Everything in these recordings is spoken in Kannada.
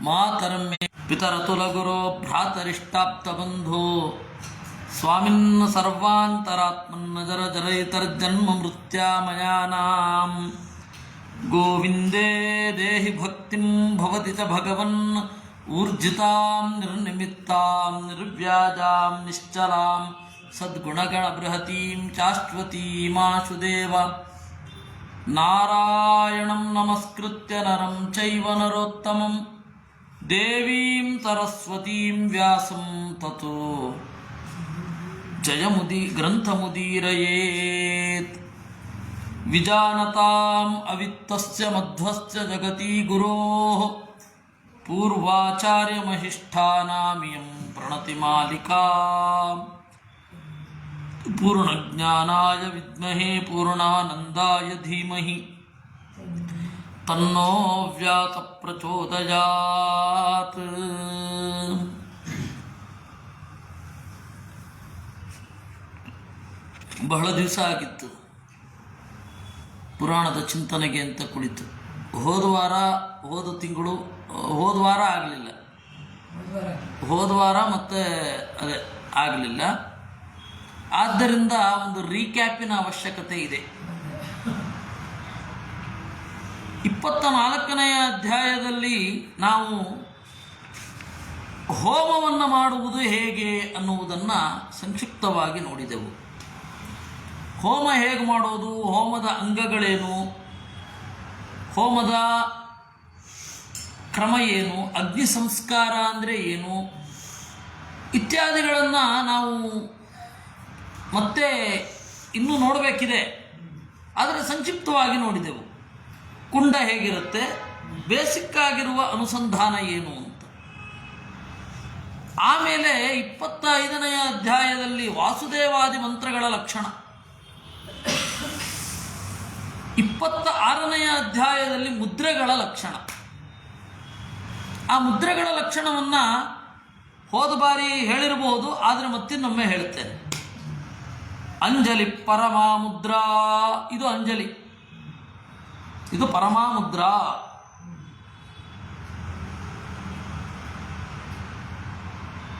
ಮಾತರಂ ಮೇ ಪಿತರತುಲಗುರೋ ಭ್ರಾತರಿಷ್ಟಾಪ್ತಬಂಧೋ ಸ್ವಾಮಿನ್ನ ಸರ್ವಾಂತರಾತ್ಮನ್ನ ಜರ ಜರಯಿತರ್ಜನ್ಮ ಮೃತ್ಯಾಮಯಾನಾಂ ಗೋವಿಂದೇ ದೇಹಿ ಭಕ್ತಿಂ ಭವತಿ ಚ ಭಗವನ್ ಊರ್ಜಿತಾಂ ನಿರ್ನಿಮಿತ್ತಾಂ ನಿರ್ವ್ಯಾಜಾಂ ನಿಶ್ಚಲಾಂ ಸದ್ಗುಣಗಣ ಬೃಹತೀಂ ಚಾಶ್ವತೀಮಾಶುದೇವ ನಾರಾಯಣಂ ನಮಸ್ಕೃತ್ಯ ನರಂ ಚೈವ ನರೋತ್ತಮಂ ದೇವೀಂ ಸರಸ್ವತೀಂ ವ್ಯಾಸಂ ತತೋ ಜಯಮುದಿ ಗ್ರಂಥಮುದೀರಯೇತ್ ವಿಜಾನತಾಂ ಅವಿತ್ತಸ್ಯ ಮಧ್ವಸ್ಯ ಜಗತಿ ಗುರೋಃ ಪೂರ್ವಾಚಾರ್ಯಮಹಿಷ್ಠಾನಾಮಿಯಂ ಪ್ರಣತಿಮಾಲಿಕಾ ಪೂರ್ಣಜ್ಞಾನಾಯ ವಿದ್ಮಹೇ ಪೂರ್ಣಾನಂದಾಯ ಧೀಮಹಿ ತನ್ನೋ ವ್ಯಾಸ ಪ್ರಚೋದಯಾತ್. ಬಹಳ ದಿವಸ ಆಗಿತ್ತು ಪುರಾಣದ ಚಿಂತನೆಗೆ ಅಂತ ಕುಳಿತು. ಹೋದ ವಾರ ಆಗಲಿಲ್ಲ, ಹೋದ ವಾರ ಮತ್ತೆ ಅದೇ ಆಗಲಿಲ್ಲ. ಆದ್ದರಿಂದ ಒಂದು ರೀಕ್ಯಾಪಿನ ಅವಶ್ಯಕತೆ ಇದೆ. 24ನೇ ಅಧ್ಯಾಯದಲ್ಲಿ ನಾವು ಹೋಮವನ್ನು ಮಾಡುವುದು ಹೇಗೆ ಅನ್ನುವುದನ್ನು ಸಂಕ್ಷಿಪ್ತವಾಗಿ ನೋಡಿದೆವು. ಹೋಮ ಹೇಗೆ ಮಾಡೋದು, ಹೋಮದ ಅಂಗಗಳೇನು, ಹೋಮದ ಕ್ರಮ ಏನು, ಅಗ್ನಿ ಸಂಸ್ಕಾರ ಅಂದರೆ ಏನು ಇತ್ಯಾದಿಗಳನ್ನು ನಾವು ಮತ್ತೆ ಇನ್ನೂ ನೋಡಬೇಕಿದೆ. ಆದರೆ ಸಂಕ್ಷಿಪ್ತವಾಗಿ ನೋಡಿದೆವು. ಕುಂಡ ಹೇಗಿರುತ್ತೆ, ಬೇಸಿಕ್ ಆಗಿರುವ ಅನುಸಂಧಾನ ಏನು ಅಂತ. ಆಮೇಲೆ 25ನೇ ಅಧ್ಯಾಯದಲ್ಲಿ ವಾಸುದೇವಾದಿ ಮಂತ್ರಗಳ ಲಕ್ಷಣ, 26ನೇ ಅಧ್ಯಾಯದಲ್ಲಿ ಮುದ್ರೆಗಳ ಲಕ್ಷಣ. ಆ ಮುದ್ರೆಗಳ ಲಕ್ಷಣವನ್ನು ಹೋದ ಬಾರಿ ಹೇಳಿರಬಹುದು, ಆದರೆ ಮತ್ತಿನ್ನೊಮ್ಮೆ ಹೇಳುತ್ತೇನೆ. ಅಂಜಲಿ ಪರಮಾಮುದ್ರಾ, ಇದು ಅಂಜಲಿ, ಇದು ಪರಮಾಮುದ್ರಾ.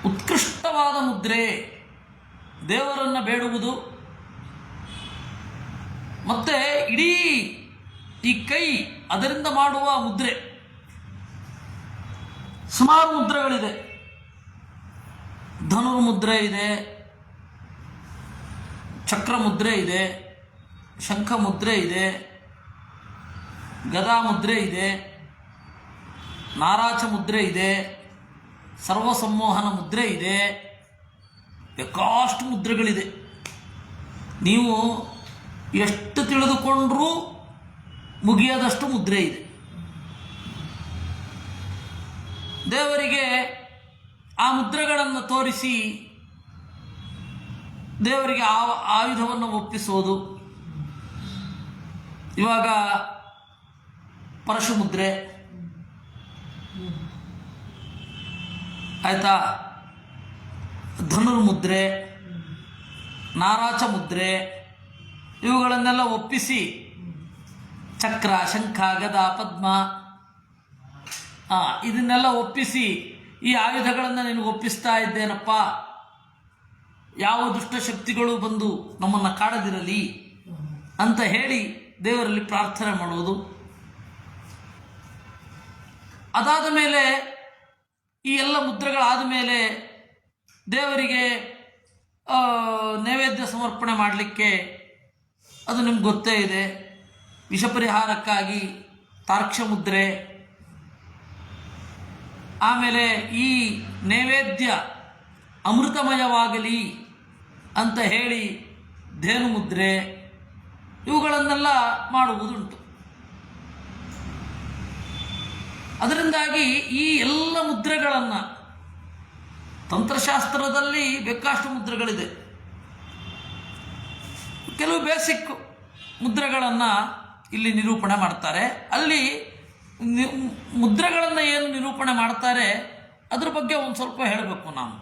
ಉತ್ಕೃಷ್ಟವಾದ ಮುದ್ರೆ, ದೇವರನ್ನು ಬೇಡುವುದು. ಮತ್ತೆ ಇಡೀ ಈ ಕೈ ಅದರಿಂದ ಮಾಡುವ ಮುದ್ರೆ. ಸುಮಾರು ಮುದ್ರೆಗಳಿದೆ. ಧನುರ್ಮುದ್ರೆ ಇದೆ, ಚಕ್ರ ಮುದ್ರೆ ಇದೆ, ಶಂಖ ಮುದ್ರೆ ಇದೆ, ಗದಾ ಮುದ್ರೆ ಇದೆ, ನಾರಾಚ ಮುದ್ರೆ ಇದೆ, ಸರ್ವಸಮ್ಮೋಹನ ಮುದ್ರೆ ಇದೆ. ಬೇಕಾಷ್ಟು ಮುದ್ರೆಗಳಿದೆ. ನೀವು ಎಷ್ಟು ತಿಳಿದುಕೊಂಡ್ರೂ ಮುಗಿಯದಷ್ಟು ಮುದ್ರೆ ಇದೆ. ದೇವರಿಗೆ ಆ ಮುದ್ರೆಗಳನ್ನು ತೋರಿಸಿ ದೇವರಿಗೆ ಆಯುಧವನ್ನು ಒಪ್ಪಿಸೋದು. ಇವಾಗ ಪರಶು ಮುದ್ರೆ ಆಯ್ತಾ, ಧನುರ್ಮುದ್ರೆ, ನಾರಾಚ ಮುದ್ರೆ, ಇವುಗಳನ್ನೆಲ್ಲ ಒಪ್ಪಿಸಿ ಚಕ್ರ, ಶಂಖ, ಗದ, ಪದ್ಮ ಇದನ್ನೆಲ್ಲ ಒಪ್ಪಿಸಿ ಈ ಆಯುಧಗಳನ್ನು ನಿನಗೆ ಒಪ್ಪಿಸ್ತಾ ಇದ್ದೇನಪ್ಪ, ಯಾವ ದುಷ್ಟಶಕ್ತಿಗಳು ಬಂದು ನಮ್ಮನ್ನು ಕಾಡದಿರಲಿ ಅಂತ ಹೇಳಿ ದೇವರಲ್ಲಿ ಪ್ರಾರ್ಥನೆ ಮಾಡೋದು. ಅದಾದ ಮೇಲೆ ಈ ಎಲ್ಲ ಮುದ್ರೆಗಳಾದ ಮೇಲೆ ದೇವರಿಗೆ ನೈವೇದ್ಯ ಸಮರ್ಪಣೆ ಮಾಡಲಿಕ್ಕೆ, ಅದು ನಿಮ್ಗೆ ಗೊತ್ತೇ ಇದೆ, ವಿಷಪರಿಹಾರಕ್ಕಾಗಿ ತಾರ್ಕ್ಷ ಮುದ್ರೆ. ಆಮೇಲೆ ಈ ನೈವೇದ್ಯ ಅಮೃತಮಯವಾಗಲಿ ಅಂತ ಹೇಳಿ ಧೇನು ಮುದ್ರೆ, ಇವುಗಳನ್ನೆಲ್ಲ ಮಾಡುವುದುಂಟು. ಅದರಿಂದಾಗಿ ಈ ಎಲ್ಲ ಮುದ್ರೆಗಳನ್ನು, ತಂತ್ರಶಾಸ್ತ್ರದಲ್ಲಿ ಬೇಕಾಷ್ಟು ಮುದ್ರೆಗಳಿದೆ. ಕೆಲವು ಬೇಸಿಕ್ ಮುದ್ರೆಗಳನ್ನು ಇಲ್ಲಿ ನಿರೂಪಣೆ ಮಾಡ್ತಾರೆ. ಅಲ್ಲಿ ಮುದ್ರೆಗಳನ್ನು ಏನು ನಿರೂಪಣೆ ಮಾಡ್ತಾರೆ ಅದ್ರ ಬಗ್ಗೆ ಒಂದು ಸ್ವಲ್ಪ ಹೇಳಬೇಕು ನಾನು.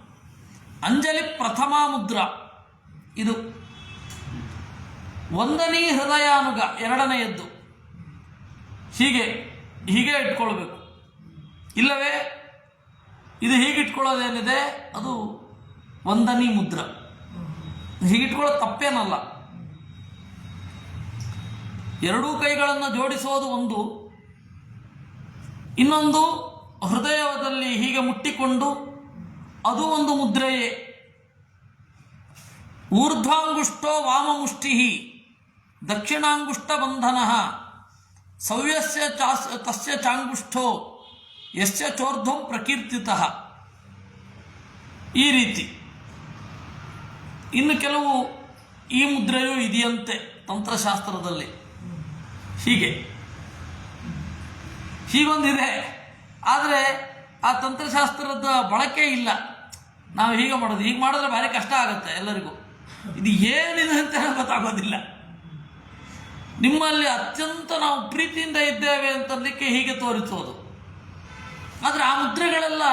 ಅಂಜಲಿ ಪ್ರಥಮ ಮುದ್ರಾ, ಇದು ಒಂದನೇ ಹೃದಯಾನುಗ, ಎರಡನೆಯದ್ದು, ಹೀಗೆ ಇಟ್ಕೊಳ್ಬೇಕು. ಇಲ್ಲವೇ ಇದು ಹೀಗಿಟ್ಕೊಳ್ಳೋದೇನಿದೆ ಅದು ವಂದನಿ ಮುದ್ರ. ಹೀಗಿಟ್ಕೊಳ್ಳೋದು ತಪ್ಪೇನಲ್ಲ. ಎರಡೂ ಕೈಗಳನ್ನು ಜೋಡಿಸೋದು ಒಂದು, ಇನ್ನೊಂದು ಹೃದಯದಲ್ಲಿ ಹೀಗೆ ಮುಟ್ಟಿಕೊಂಡು ಅದು ಒಂದು ಮುದ್ರೆಯೇ. ಊರ್ಧ್ವಾಂಗುಷ್ಟೋ ವಾಮಮುಷ್ಟಿ ದಕ್ಷಿಣಾಂಗುಷ್ಟ ಬಂಧನ ಸವ್ಯಸ್ಯ ತಸ್ಯ ಚಾಂಗುಷ್ಠೋ ಯಸ್ಯ ಚೋರ್ಧ್ವಂ ಪ್ರಕೀರ್ತಿತಃ. ಈ ರೀತಿ ಇನ್ನು ಕೆಲವು ಈ ಮುದ್ರೆಯೂ ಇದೆಯಂತೆ ತಂತ್ರಶಾಸ್ತ್ರದಲ್ಲಿ. ಹೀಗೊಂದಿದೆ, ಆದರೆ ಆ ತಂತ್ರಶಾಸ್ತ್ರದ ಬಳಕೆ ಇಲ್ಲ. ನಾವು ಹೀಗೆ ಮಾಡೋದು, ಹೀಗೆ ಮಾಡಿದ್ರೆ ಭಾರಿ ಕಷ್ಟ ಆಗುತ್ತೆ ಎಲ್ಲರಿಗೂ. ಇದು ಏನಿದೆ ಅಂತ ಗೊತ್ತಾಗೋದಿಲ್ಲ. ನಿಮ್ಮಲ್ಲಿ ಅತ್ಯಂತ ನಾವು ಪ್ರೀತಿಯಿಂದ ಇದ್ದೇವೆ ಅಂತಂದಕ್ಕೆ ಹೀಗೆ ತೋರಿಸೋದು. ಆದರೆ ಆ ಮುದ್ರೆಗಳೆಲ್ಲ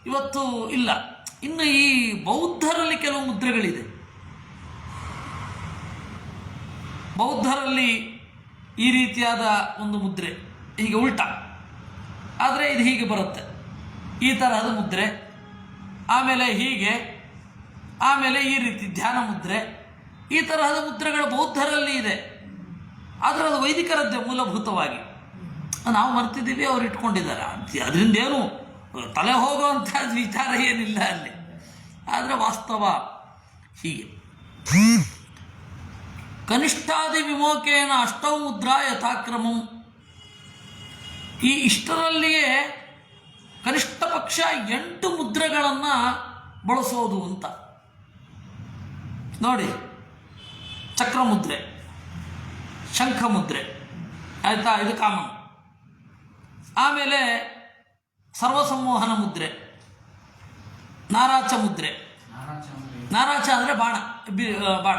ಇವತ್ತು ಇಲ್ಲ. ಇನ್ನು ಈ ಬೌದ್ಧರಲ್ಲಿ ಕೆಲವು ಮುದ್ರೆಗಳಿದೆ. ಬೌದ್ಧರಲ್ಲಿ ಈ ರೀತಿಯಾದ ಒಂದು ಮುದ್ರೆ ಹೀಗೆ ಉಲ್ಟಾ, ಆದರೆ ಇದು ಹೀಗೆ ಬರುತ್ತೆ, ಈ ತರಹದ ಮುದ್ರೆ. ಆಮೇಲೆ ಹೀಗೆ, ಆಮೇಲೆ ಈ ರೀತಿ ಧ್ಯಾನ ಮುದ್ರೆ, ಈ ತರಹದ ಮುದ್ರೆಗಳು ಬೌದ್ಧರಲ್ಲಿ ಇದೆ. ಆದರೆ ಅದು ವೈದಿಕರದ್ದೇ ಮೂಲಭೂತವಾಗಿ. ನಾವು ಮರ್ತಿದ್ದೀವಿ, ಅವ್ರು ಇಟ್ಕೊಂಡಿದ್ದಾರೆ. ಅದರಿಂದ ಏನು ತಲೆ ಹೋಗುವಂಥ ವಿಚಾರ ಏನಿಲ್ಲ ಅಲ್ಲಿ. ಆದರೆ ವಾಸ್ತವ ಹೀಗೆ. ಕನಿಷ್ಠಾದಿ ವಿಮೋಕೇನ ಅಷ್ಟೌ ಮುದ್ರಾ ಯಥಾಕ್ರಮಂ. ಈ ಇಷ್ಟರಲ್ಲಿಯೇ ಕನಿಷ್ಠ ಪಕ್ಷ 8 ಮುದ್ರೆಗಳನ್ನು ಬಳಸೋದು ಅಂತ ನೋಡಿ. ಚಕ್ರ ಮುದ್ರೆ, ಶಂಖ ಮುದ್ರೆ, ಆಯಿತಾ, ಇದು ಕಾಮನ್. ಆಮೇಲೆ ಸರ್ವಸಮ್ಮೋಹನ ಮುದ್ರೆ, ನಾರಾಚ ಮುದ್ರೆ. ನಾರಾಚ ಅಂದರೆ ಬಾಣ,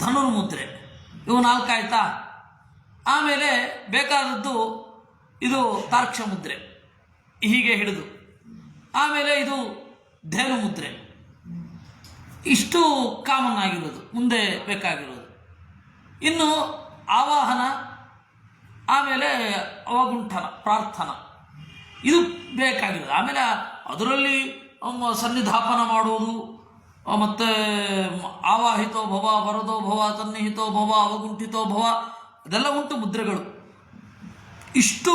ಧನುರ್ಮುದ್ರೆ. ಇವು 4 ಆಯ್ತಾ. ಆಮೇಲೆ ಬೇಕಾದದ್ದು ಇದು ತಾರ್ಕ್ಷ ಮುದ್ರೆ, ಹೀಗೆ ಹಿಡಿದು. ಆಮೇಲೆ ಇದು ಧೇನು ಮುದ್ರೆ. ಇಷ್ಟು ಕಾಮನ್ ಆಗಿರೋದು, ಮುಂದೆ ಬೇಕಾಗಿರೋದು. ಇನ್ನು ಆವಾಹನ, ಆಮೇಲೆ ಅವಗುಂಠನ, ಪ್ರಾರ್ಥನಾ, ಇದು ಬೇಕಾಗಿರೋದು. ಆಮೇಲೆ ಅದರಲ್ಲಿ ಸನ್ನಿಧಾಪನ ಮಾಡೋದು, ಮತ್ತು ಆವಾಹಿತೋ ಭವ, ವರದೋ ಭವ, ಸನ್ನಿಹಿತೋ ಭವ, ಅವಗುಂಠಿತೋ ಭವ, ಅದೆಲ್ಲ ಉಂಟು ಮುದ್ರೆಗಳು. ಇಷ್ಟು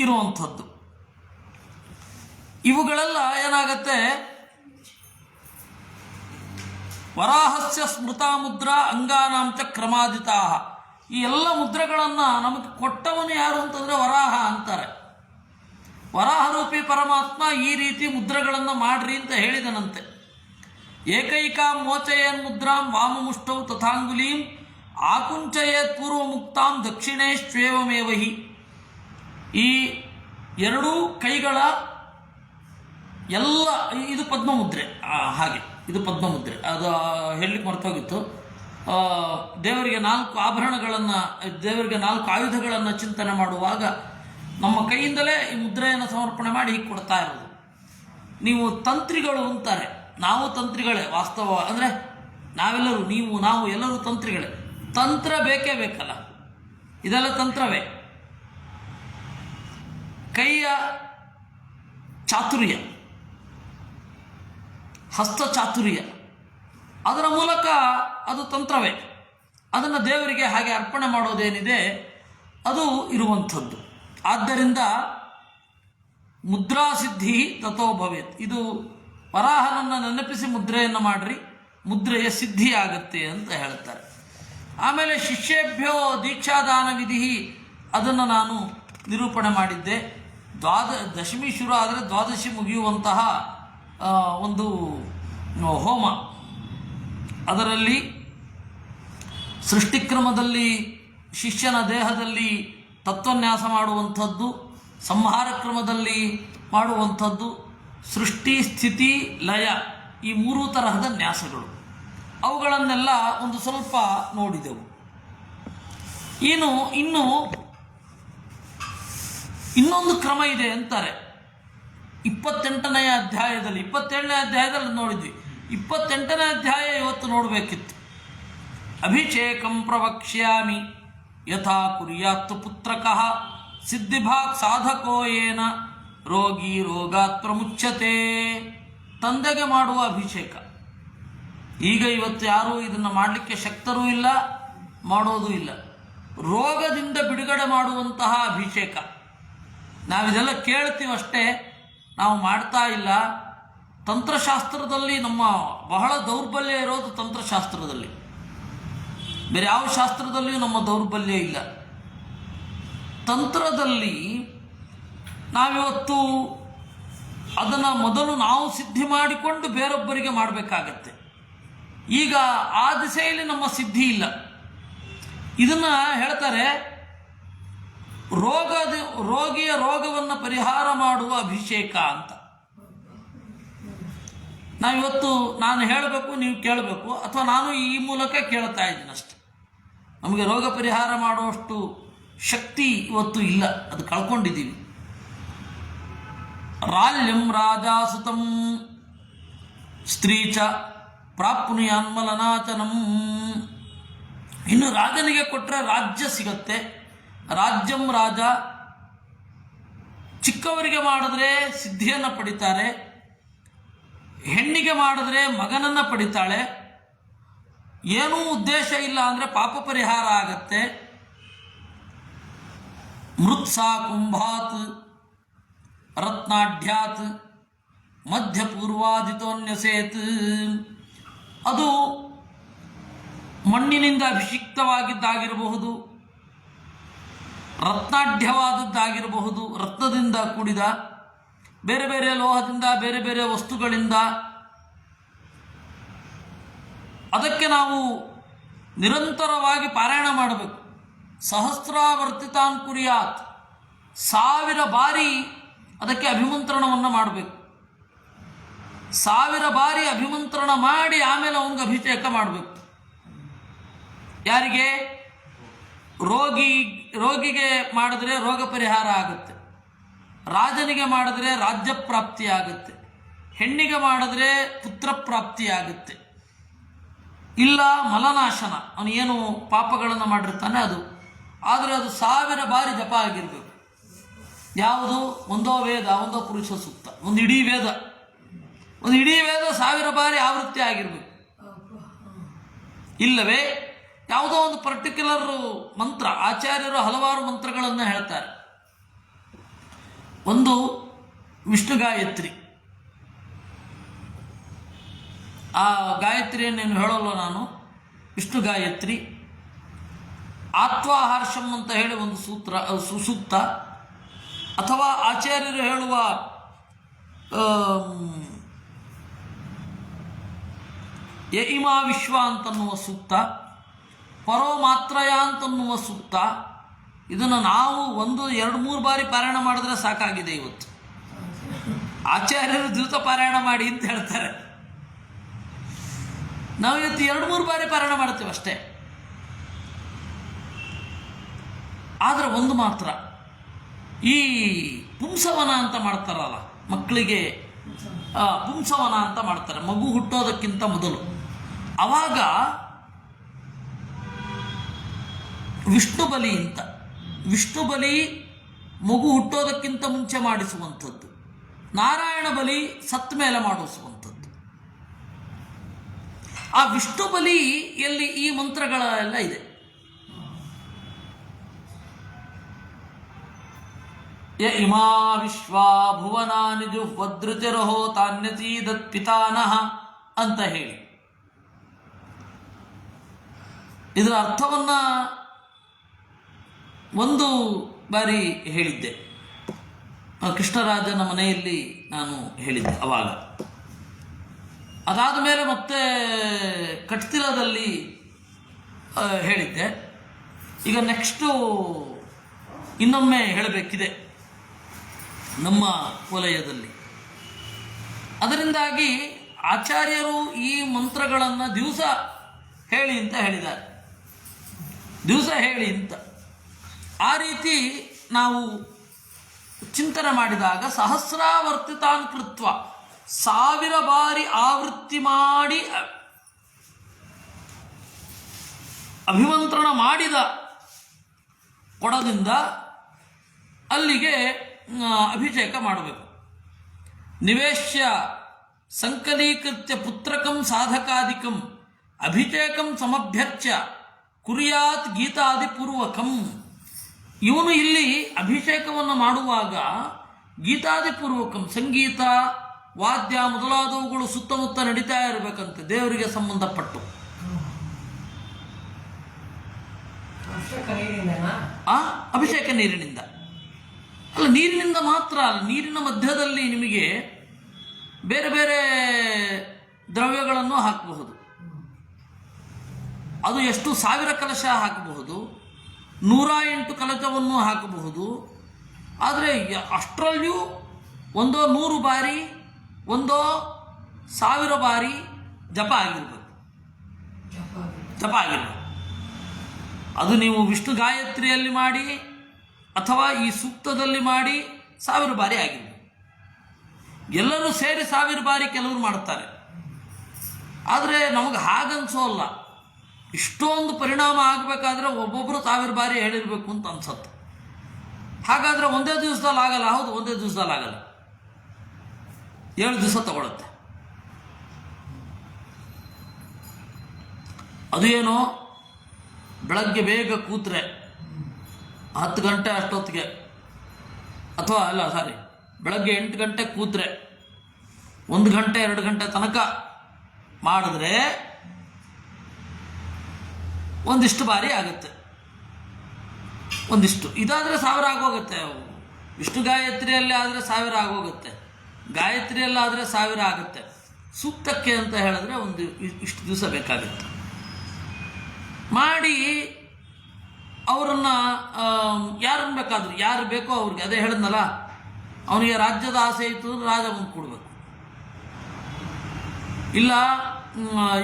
ಇರುವಂಥದ್ದು. ಇವುಗಳೆಲ್ಲ ಏನಾಗತ್ತೆ, ವರಾಹಸ್ಯ ಸ್ಮೃತ ಮುದ್ರಾ ಅಂಗಾನಾಂಚ ಕ್ರಮಾದಿತಾ. ಈ ಎಲ್ಲ ಮುದ್ರೆಗಳನ್ನು ನಮಗೆ ಕೊಟ್ಟವನು ಯಾರು ಅಂತಂದರೆ ವರಾಹ ಅಂತಾರೆ. ವರಾಹರೂಪಿ ಪರಮಾತ್ಮ ಈ ರೀತಿ ಮುದ್ರೆಗಳನ್ನು ಮಾಡ್ರಿ ಅಂತ ಹೇಳಿದನಂತೆ. ಏಕೈಕಾಂ ಮೋಚಯನ್ ಮುದ್ರಾಂ ವಾಮಮುಷ್ಟೌ ತಥಾಂಗುಲೀಂ ಆಕುಂಚಯೇತ್ ಪೂರ್ವ ಮುಕ್ತಾಂ ದಕ್ಷಿಣೇಶ್ವೇವಮೇವಹಿ. ಈ ಎರಡೂ ಕೈಗಳ ಎಲ್ಲ, ಇದು ಪದ್ಮಮುದ್ರೆ. ಹಾಗೆ ಇದು ಪದ್ಮಮುದ್ರೆ. ಅದು ಹೇಳಲಿಕ್ಕೆ ಮರ್ತೋಗಿತ್ತು. ದೇವರಿಗೆ 4 ಆಭರಣಗಳನ್ನು, ದೇವರಿಗೆ 4 ಆಯುಧಗಳನ್ನು ಚಿಂತನೆ ಮಾಡುವಾಗ ನಮ್ಮ ಕೈಯಿಂದಲೇ ಈ ಮುದ್ರೆಯನ್ನು ಸಮರ್ಪಣೆ ಮಾಡಿ ಹೀಗೆ ಕೊಡ್ತಾ ಇರೋದು. ನೀವು ತಂತ್ರಿಗಳು ಅಂತಾರೆ. ನಾವು ತಂತ್ರಿಗಳೇ ವಾಸ್ತವ. ಅಂದರೆ ನಾವೆಲ್ಲರೂ, ನೀವು ನಾವು ಎಲ್ಲರೂ ತಂತ್ರಿಗಳೇ. ತಂತ್ರ ಬೇಕೇ ಬೇಕಲ್ಲ, ಇದೆಲ್ಲ ತಂತ್ರವೇ. ಕೈಯ ಚಾತುರ್ಯ, ಹಸ್ತ ಚಾತುರ್ಯ, ಅದರ ಮೂಲಕ ಅದು ತಂತ್ರವೇ. ಅದನ್ನು ದೇವರಿಗೆ ಹಾಗೆ ಅರ್ಪಣೆ ಮಾಡೋದೇನಿದೆ ಅದು ಇರುವಂಥದ್ದು. ಆದ್ದರಿಂದ ಮುದ್ರಾಸಿದ್ಧಿ ತಥೋ ಭವೇತ್. ಇದು ವರಾಹನನ್ನು ನೆನಪಿಸಿ ಮುದ್ರೆಯನ್ನು ಮಾಡ್ರಿ, ಮುದ್ರೆಯ ಸಿದ್ಧಿ ಆಗತ್ತೆ ಅಂತ ಹೇಳ್ತಾರೆ. ಆಮೇಲೆ ಶಿಷ್ಯೇಭ್ಯೋ ದೀಕ್ಷಾದಾನ ವಿಧಿ, ಅದನ್ನು ನಾನು ನಿರೂಪಣೆ ಮಾಡಿದ್ದೆ. ದಶಮಿ ಶುರು ಆದರೆ ದ್ವಾದಶಿ ಮುಗಿಯುವಂತಹ ಒಂದು ಹೋಮ. ಅದರಲ್ಲಿ ಸೃಷ್ಟಿಕ್ರಮದಲ್ಲಿ ಶಿಷ್ಯನ ದೇಹದಲ್ಲಿ ತತ್ವನ್ಯಾಸ ಮಾಡುವಂಥದ್ದು, ಸಂಹಾರ ಕ್ರಮದಲ್ಲಿ ಮಾಡುವಂಥದ್ದು, ಸೃಷ್ಟಿ ಸ್ಥಿತಿ ಲಯ, ಈ 3 ತರಹದ ನ್ಯಾಸಗಳು. ಅವುಗಳನ್ನೆಲ್ಲ ಒಂದು ಸ್ವಲ್ಪ ನೋಡಿದೆವು. ಇನ್ನೊಂದು ಕ್ರಮ ಇದೆ ಅಂತಾರೆ 28ನೇ ಅಧ್ಯಾಯದಲ್ಲಿ. 27ನೇ ಅಧ್ಯಾಯದಲ್ಲಿ ನೋಡಿದ್ವಿ. 28ನೇ ಅಧ್ಯಾಯ ಇವತ್ತು ನೋಡಬೇಕಿತ್ತು. ಅಭಿಷೇಕಂ ಪ್ರವಕ್ಷ್ಯಾಮಿ ಯಥಾ ಕುರ್ಯಾತ್ ಪುತ್ರಕಃ ಸಿದ್ಧಿಭಾಕ್ ಸಾಧಕೋ ಏನ ರೋಗಿ ರೋಗಾತ್ ಪ್ರಮುಚ್ಯತೆ. ತಂದೆಗೆ ಮಾಡುವ ಅಭಿಷೇಕ. ಈಗ ಇವತ್ತು ಯಾರೂ ಇದನ್ನು ಮಾಡಲಿಕ್ಕೆ ಶಕ್ತರೂ ಇಲ್ಲ, ಮಾಡೋದೂ ಇಲ್ಲ. ರೋಗದಿಂದ ಬಿಡುಗಡೆ ಮಾಡುವಂತಹ ಅಭಿಷೇಕ. ನಾವಿದೆಲ್ಲ ಕೇಳ್ತೀವಷ್ಟೇ, ನಾವು ಮಾಡ್ತಾ ಇಲ್ಲ. ತಂತ್ರಶಾಸ್ತ್ರದಲ್ಲಿ ನಮ್ಮ ಬಹಳ ದೌರ್ಬಲ್ಯ ಇರೋದು ತಂತ್ರಶಾಸ್ತ್ರದಲ್ಲಿ. ಬೇರೆ ಯಾವ ಶಾಸ್ತ್ರದಲ್ಲಿಯೂ ನಮ್ಮ ದೌರ್ಬಲ್ಯ ಇಲ್ಲ. ತಂತ್ರದಲ್ಲಿ ನಾವಿವತ್ತು ಅದನ್ನು ಮೊದಲು ನಾವು ಸಿದ್ಧಿ ಮಾಡಿಕೊಂಡು ಬೇರೊಬ್ಬರಿಗೆ ಮಾಡಬೇಕಾಗತ್ತೆ. ಈಗ ಆ ದಿಸೆಯಲ್ಲಿ ನಮ್ಮ ಸಿದ್ಧಿ ಇಲ್ಲ. ಇದನ್ನು ಹೇಳ್ತಾರೆ ರೋಗಿಯ ರೋಗವನ್ನು ಪರಿಹಾರ ಮಾಡುವ ಅಭಿಷೇಕ ಅಂತ. ನಾವಿವತ್ತು ನಾನು ಹೇಳಬೇಕು, ನೀವು ಕೇಳಬೇಕು, ಅಥವಾ ನಾನು ಈ ಮೂಲಕ ಕೇಳ್ತಾ ಇದ್ದೀನಿ ಅಷ್ಟೆ. ನಮಗೆ ರೋಗ ಪರಿಹಾರ ಮಾಡುವಷ್ಟು ಶಕ್ತಿ ಇವತ್ತು ಇಲ್ಲ, ಅದು ಕಳ್ಕೊಂಡಿದ್ದೀವಿ. ರಾಲ್ಯಂ ರಾಜಾಸುತಂ ಸ್ತ್ರೀಚ ಪ್ರಾಪ್ನುಯಾನ್ಮಲನಾಚನಂ. ಇನ್ನು ರಾಜನಿಗೆ ಕೊಟ್ಟರೆ ರಾಜ್ಯ ಸಿಗತ್ತೆ. ರಾಜ್ಯಂ ರಾಜ. ಚಿಕ್ಕವರಿಗೆ ಮಾಡಿದ್ರೆ ಸಿದ್ಧಿಯನ್ನು ಪಡಿತಾರೆ, ಹೆಣ್ಣಿಗೆ ಮಾಡಿದ್ರೆ ಮಗನನ್ನು ಪಡಿತಾಳೆ. ಏನೂ ಉದ್ದೇಶ ಇಲ್ಲ ಅಂದರೆ ಪಾಪ ಪರಿಹಾರ ಆಗತ್ತೆ. ಮೃತ್ಸಾ ಕುಂಭಾತ್ ರತ್ನಾಢ್ಯಾತ್ ಮಧ್ಯಪೂರ್ವಾದಿತೋನ್ಯಸೇತ್. ಅದು ಮಣ್ಣಿನಿಂದ ಅಭಿಷಿಕ್ತವಾಗಿದ್ದಾಗಿರಬಹುದು, ರತ್ನಾಢ್ಯವಾದದ್ದಾಗಿರಬಹುದು, ರತ್ನದಿಂದ ಕೂಡಿದ ಬೇರೆ ಬೇರೆ ಲೋಹದಿಂದ ಬೇರೆ ಬೇರೆ ವಸ್ತುಗಳಿಂದ. ಅದಕ್ಕೆ ನಾವು ನಿರಂತರವಾಗಿ ಪಾರಾಯಣ ಮಾಡಬೇಕು. ಸಹಸ್ರಾವರ್ತಿತಾನ್ ಕುರ್ಯಾತ್. 1000 ಬಾರಿ ಅದಕ್ಕೆ ಅಭಿಮಂತ್ರಣವನ್ನು ಮಾಡಬೇಕು. 1000 ಬಾರಿ ಅಭಿಮಂತ್ರಣ ಮಾಡಿ ಆಮೇಲೆ ಅವನಿಗೆ ಅಭಿಷೇಕ ಮಾಡಬೇಕು. ಯಾರಿಗೆ? ರೋಗಿಗೆ ಮಾಡಿದ್ರೆ ರೋಗ ಪರಿಹಾರ ಆಗುತ್ತೆ, ರಾಜನಿಗೆ ಮಾಡಿದ್ರೆ ರಾಜ್ಯ ಪ್ರಾಪ್ತಿ ಆಗುತ್ತೆ, ಹೆಣ್ಣಿಗೆ ಮಾಡಿದ್ರೆ ಪುತ್ರ ಪ್ರಾಪ್ತಿ ಆಗುತ್ತೆ, ಇಲ್ಲ ಮಲನಾಶನ, ಅವನು ಏನು ಪಾಪಗಳನ್ನು ಮಾಡಿರ್ತಾನೆ ಅದು. ಆದರೆ ಅದು 1000 ಬಾರಿ ಜಪ ಆಗಿರಬೇಕು. ಯಾವುದು? ಒಂದೋ ವೇದ, ಒಂದೋ ಪುರುಷ ಸೂಕ್ತ, ಒಂದು ಇಡೀ ವೇದ 1000 ಬಾರಿ ಆವೃತ್ತಿ ಆಗಿರಬೇಕು. ಇಲ್ಲವೇ ಯಾವುದೋ ಒಂದು ಪರ್ಟಿಕ್ಯುಲರ್ ಮಂತ್ರ. ಆಚಾರ್ಯರು ಹಲವಾರು ಮಂತ್ರಗಳನ್ನು ಹೇಳ್ತಾರೆ. ಒಂದು ವಿಷ್ಣು ಗಾಯತ್ರಿ. ಆ ಗಾಯತ್ರಿಯನ್ನೇನು ಹೇಳೋಲ್ಲ ನಾನು. ವಿಷ್ಣು ಗಾಯತ್ರಿ. ಆತ್ವಾಹರ್ಷಂ ಅಂತ ಹೇಳಿ ಒಂದು ಸುಸೂಕ್ತ, ಅಥವಾ ಆಚಾರ್ಯರು ಹೇಳುವ ಇಮಾ ವಿಶ್ವ ಅಂತನ್ನುವ ಸೂಕ್ತ, ಪರೋಮಾತ್ರಯ ಅಂತನ್ನುವ ಸೂಕ್ತ. ಇದನ್ನು ನಾವು 1, 2, 3 ಬಾರಿ ಪಾರಾಯಣ ಮಾಡಿದ್ರೆ ಸಾಕಾಗಿದೆ. ಇವತ್ತು ಆಚಾರ್ಯರು ದಿವಸ ಪಾರಾಯಣ ಮಾಡಿ ಅಂತ ಹೇಳ್ತಾರೆ. ನಾವು ಇವತ್ತು 2-3 ಬಾರಿ ಪಾರಾಯಣ ಮಾಡ್ತೇವೆ ಅಷ್ಟೇ. ಆದರೆ ಒಂದು ಮಾತ್ರ, ಈ ಪುಂಸವನ ಅಂತ ಮಾಡ್ತಾರಲ್ಲ ಮಕ್ಕಳಿಗೆ, ಪುಂಸವನ ಅಂತ ಮಾಡ್ತಾರೆ ಮಗು ಹುಟ್ಟೋದಕ್ಕಿಂತ ಮೊದಲು. ಆವಾಗ ವಿಷ್ಣು ಬಲಿ ಅಂತ, ವಿಷ್ಣು ಬಲಿ ಮಗು ಹುಟ್ಟೋದಕ್ಕಿಂತ ಮುಂಚೆ ಮಾಡಿಸುವಂಥದ್ದು, ನಾರಾಯಣ ಬಲಿ ಸತ್ತ ಮೇಲೆ ಮಾಡಿಸುವಂಥದ್ದು. ಆ ವಿಷ್ಣು ಬಲಿಯಲ್ಲಿ ಈ ಮಂತ್ರಗಳೆಲ್ಲ ಇದೆ. ಇಮಾ ವಿಶ್ವಾ ಭುವನಾನಿ ಜುಹ್ವದೃತಿರಹೋ ತಾನ್ಯತೀದತ್ ಪಿತಾನಃ ಅಂತ ಹೇಳಿ ಇದರ ಅರ್ಥವನ್ನ ಒಂದು ಬಾರಿ ಹೇಳಿದ್ದೆ. ಕೃಷ್ಣರಾಜನ ಮನೆಯಲ್ಲಿ ನಾನು ಹೇಳಿದ್ದೆ ಅವಾಗ. ಅದಾದ ಮೇಲೆ ಮತ್ತೆ ಕಟ್ತಿಲದಲ್ಲಿ ಹೇಳಿದ್ದೆ. ಈಗ ನೆಕ್ಸ್ಟು ಇನ್ನೊಮ್ಮೆ ಹೇಳಬೇಕಿದೆ ನಮ್ಮ ವಲಯದಲ್ಲಿ. ಅದರಿಂದಾಗಿ ಆಚಾರ್ಯರು ಈ ಮಂತ್ರಗಳನ್ನು ದಿವಸ ಹೇಳಿ ಅಂತ ಹೇಳಿದ್ದಾರೆ. ದಿವಸ ಹೇಳಿ ಅಂತ. ಆ ರೀತಿ ನಾವು ಚಿಂತನೆ ಮಾಡಿದಾಗ ಸಹಸ್ರಾವರ್ತಿತಾನ್ ಕೃತ್ವ, 1000 ಬಾರಿ ಆವೃತ್ತಿ ಮಾಡಿ ಅಭಿಮಂತ್ರಣ ಮಾಡಿದ ಕೊಡದಿಂದ ಅಲ್ಲಿಗೆ ಅಭಿಷೇಕ ಮಾಡಬೇಕು. ನಿವೇಶ್ಯ ಸಂಕಲೀಕೃತ್ಯ ಪುತ್ರಕಂ ಸಾಧಕಾದಿಕಂ ಅಭಿಷೇಕಂ ಸಮಭ್ಯರ್ಚ್ಯ ಕುರ್ಯಾತ್ ಗೀತಾದಿ ಪೂರ್ವಕಂ. ಇವನು ಇಲ್ಲಿ ಅಭಿಷೇಕವನ್ನು ಮಾಡುವಾಗ ಗೀತಾದಿ ಪೂರ್ವಕಂ, ಸಂಗೀತ ವಾದ್ಯ ಮೊದಲಾದವುಗಳು ಸುತ್ತಮುತ್ತ ನಡೀತಾ ಇರಬೇಕಂತೆ ದೇವರಿಗೆ ಸಂಬಂಧಪಟ್ಟು. ಅಭಿಷೇಕ ನೀರಿನಿಂದ ಅಲ್ಲ, ನೀರಿನಿಂದ ಮಾತ್ರ ಅಲ್ಲ, ನೀರಿನ ಮಧ್ಯದಲ್ಲಿ ನಿಮಗೆ ಬೇರೆ ಬೇರೆ ದ್ರವ್ಯಗಳನ್ನು ಹಾಕಬಹುದು. ಅದು ಎಷ್ಟು 1000 ಕಲಶ ಹಾಕಬಹುದು, 108 ಕಲಶವನ್ನು ಹಾಕಬಹುದು. ಆದರೆ ಅಷ್ಟರಲ್ಲಿಯೂ ಒಂದೋ 100 ಬಾರಿ ಒಂದೋ 1000 ಬಾರಿ ಜಪ ಆಗಿರ್ಬೇಕು. ಅದು ನೀವು ವಿಷ್ಣು ಗಾಯತ್ರಿಯಲ್ಲಿ ಮಾಡಿ ಅಥವಾ ಈ ಸೂಕ್ತದಲ್ಲಿ ಮಾಡಿ 1000 ಬಾರಿ ಆಗಿರ್ಬೇಕು. ಎಲ್ಲರೂ ಸೇರಿ 1000 ಬಾರಿ ಕೆಲವರು ಮಾಡ್ತಾರೆ. ಆದರೆ ನಮಗೆ ಹಾಗನ್ಸೋಲ್ಲ. ಇಷ್ಟೊಂದು ಪರಿಣಾಮ ಆಗಬೇಕಾದ್ರೆ ಒಬ್ಬೊಬ್ಬರು 1000 ಬಾರಿ ಹೇಳಿರಬೇಕು ಅಂತ ಅನ್ಸತ್ತೆ. ಹಾಗಾದರೆ ಒಂದೇ ದಿವಸದಲ್ಲಿ ಆಗಲ್ಲ. ಹೌದು, ಒಂದೇ ದಿವಸದಲ್ಲಿ ಆಗಲ್ಲ, 7 ದಿವಸ ತಗೊಳುತ್ತೆ. ಅದು ಏನೋ ಬೆಳಗ್ಗೆ ಬೇಗ ಕೂತ್ರೆ 10 ಗಂಟೆ ಅಷ್ಟೊತ್ತಿಗೆ, ಅಥವಾ ಅಲ್ಲ ಸಾರಿ ಬೆಳಗ್ಗೆ 8 ಗಂಟೆ ಕೂತ್ರೆ 1 ಗಂಟೆ 2 ಗಂಟೆ ತನಕ ಮಾಡಿದ್ರೆ ಒಂದಿಷ್ಟು ಬಾರಿ ಆಗುತ್ತೆ. ಒಂದಿಷ್ಟು ಇದಾದರೆ 1000 ಆಗೋಗುತ್ತೆ. ವಿಷ್ಣು ಗಾಯತ್ರಿಯಲ್ಲಿ ಆದರೆ 1000 ಆಗೋಗುತ್ತೆ, ಗಾಯತ್ರಿಯಲ್ಲಾದರೆ 1000 ಆಗುತ್ತೆ. ಸೂಕ್ತಕ್ಕೆ ಅಂತ ಹೇಳಿದ್ರೆ ಒಂದು ಇಷ್ಟು ದಿವಸ ಬೇಕಾಗುತ್ತೆ. ಮಾಡಿ ಅವರನ್ನು ಯಾರನ್ನು ಬೇಕಾದರೂ ಯಾರು ಬೇಕೋ ಅವ್ರಿಗೆ, ಅದೇ ಹೇಳಿದ್ನಲ್ಲ, ಅವನಿಗೆ ರಾಜ್ಯದ ಆಸೆ ಇತ್ತು ಅಂದರೆ ರಾಜ ಬಂದು ಕೊಡಬೇಕು. ಇಲ್ಲ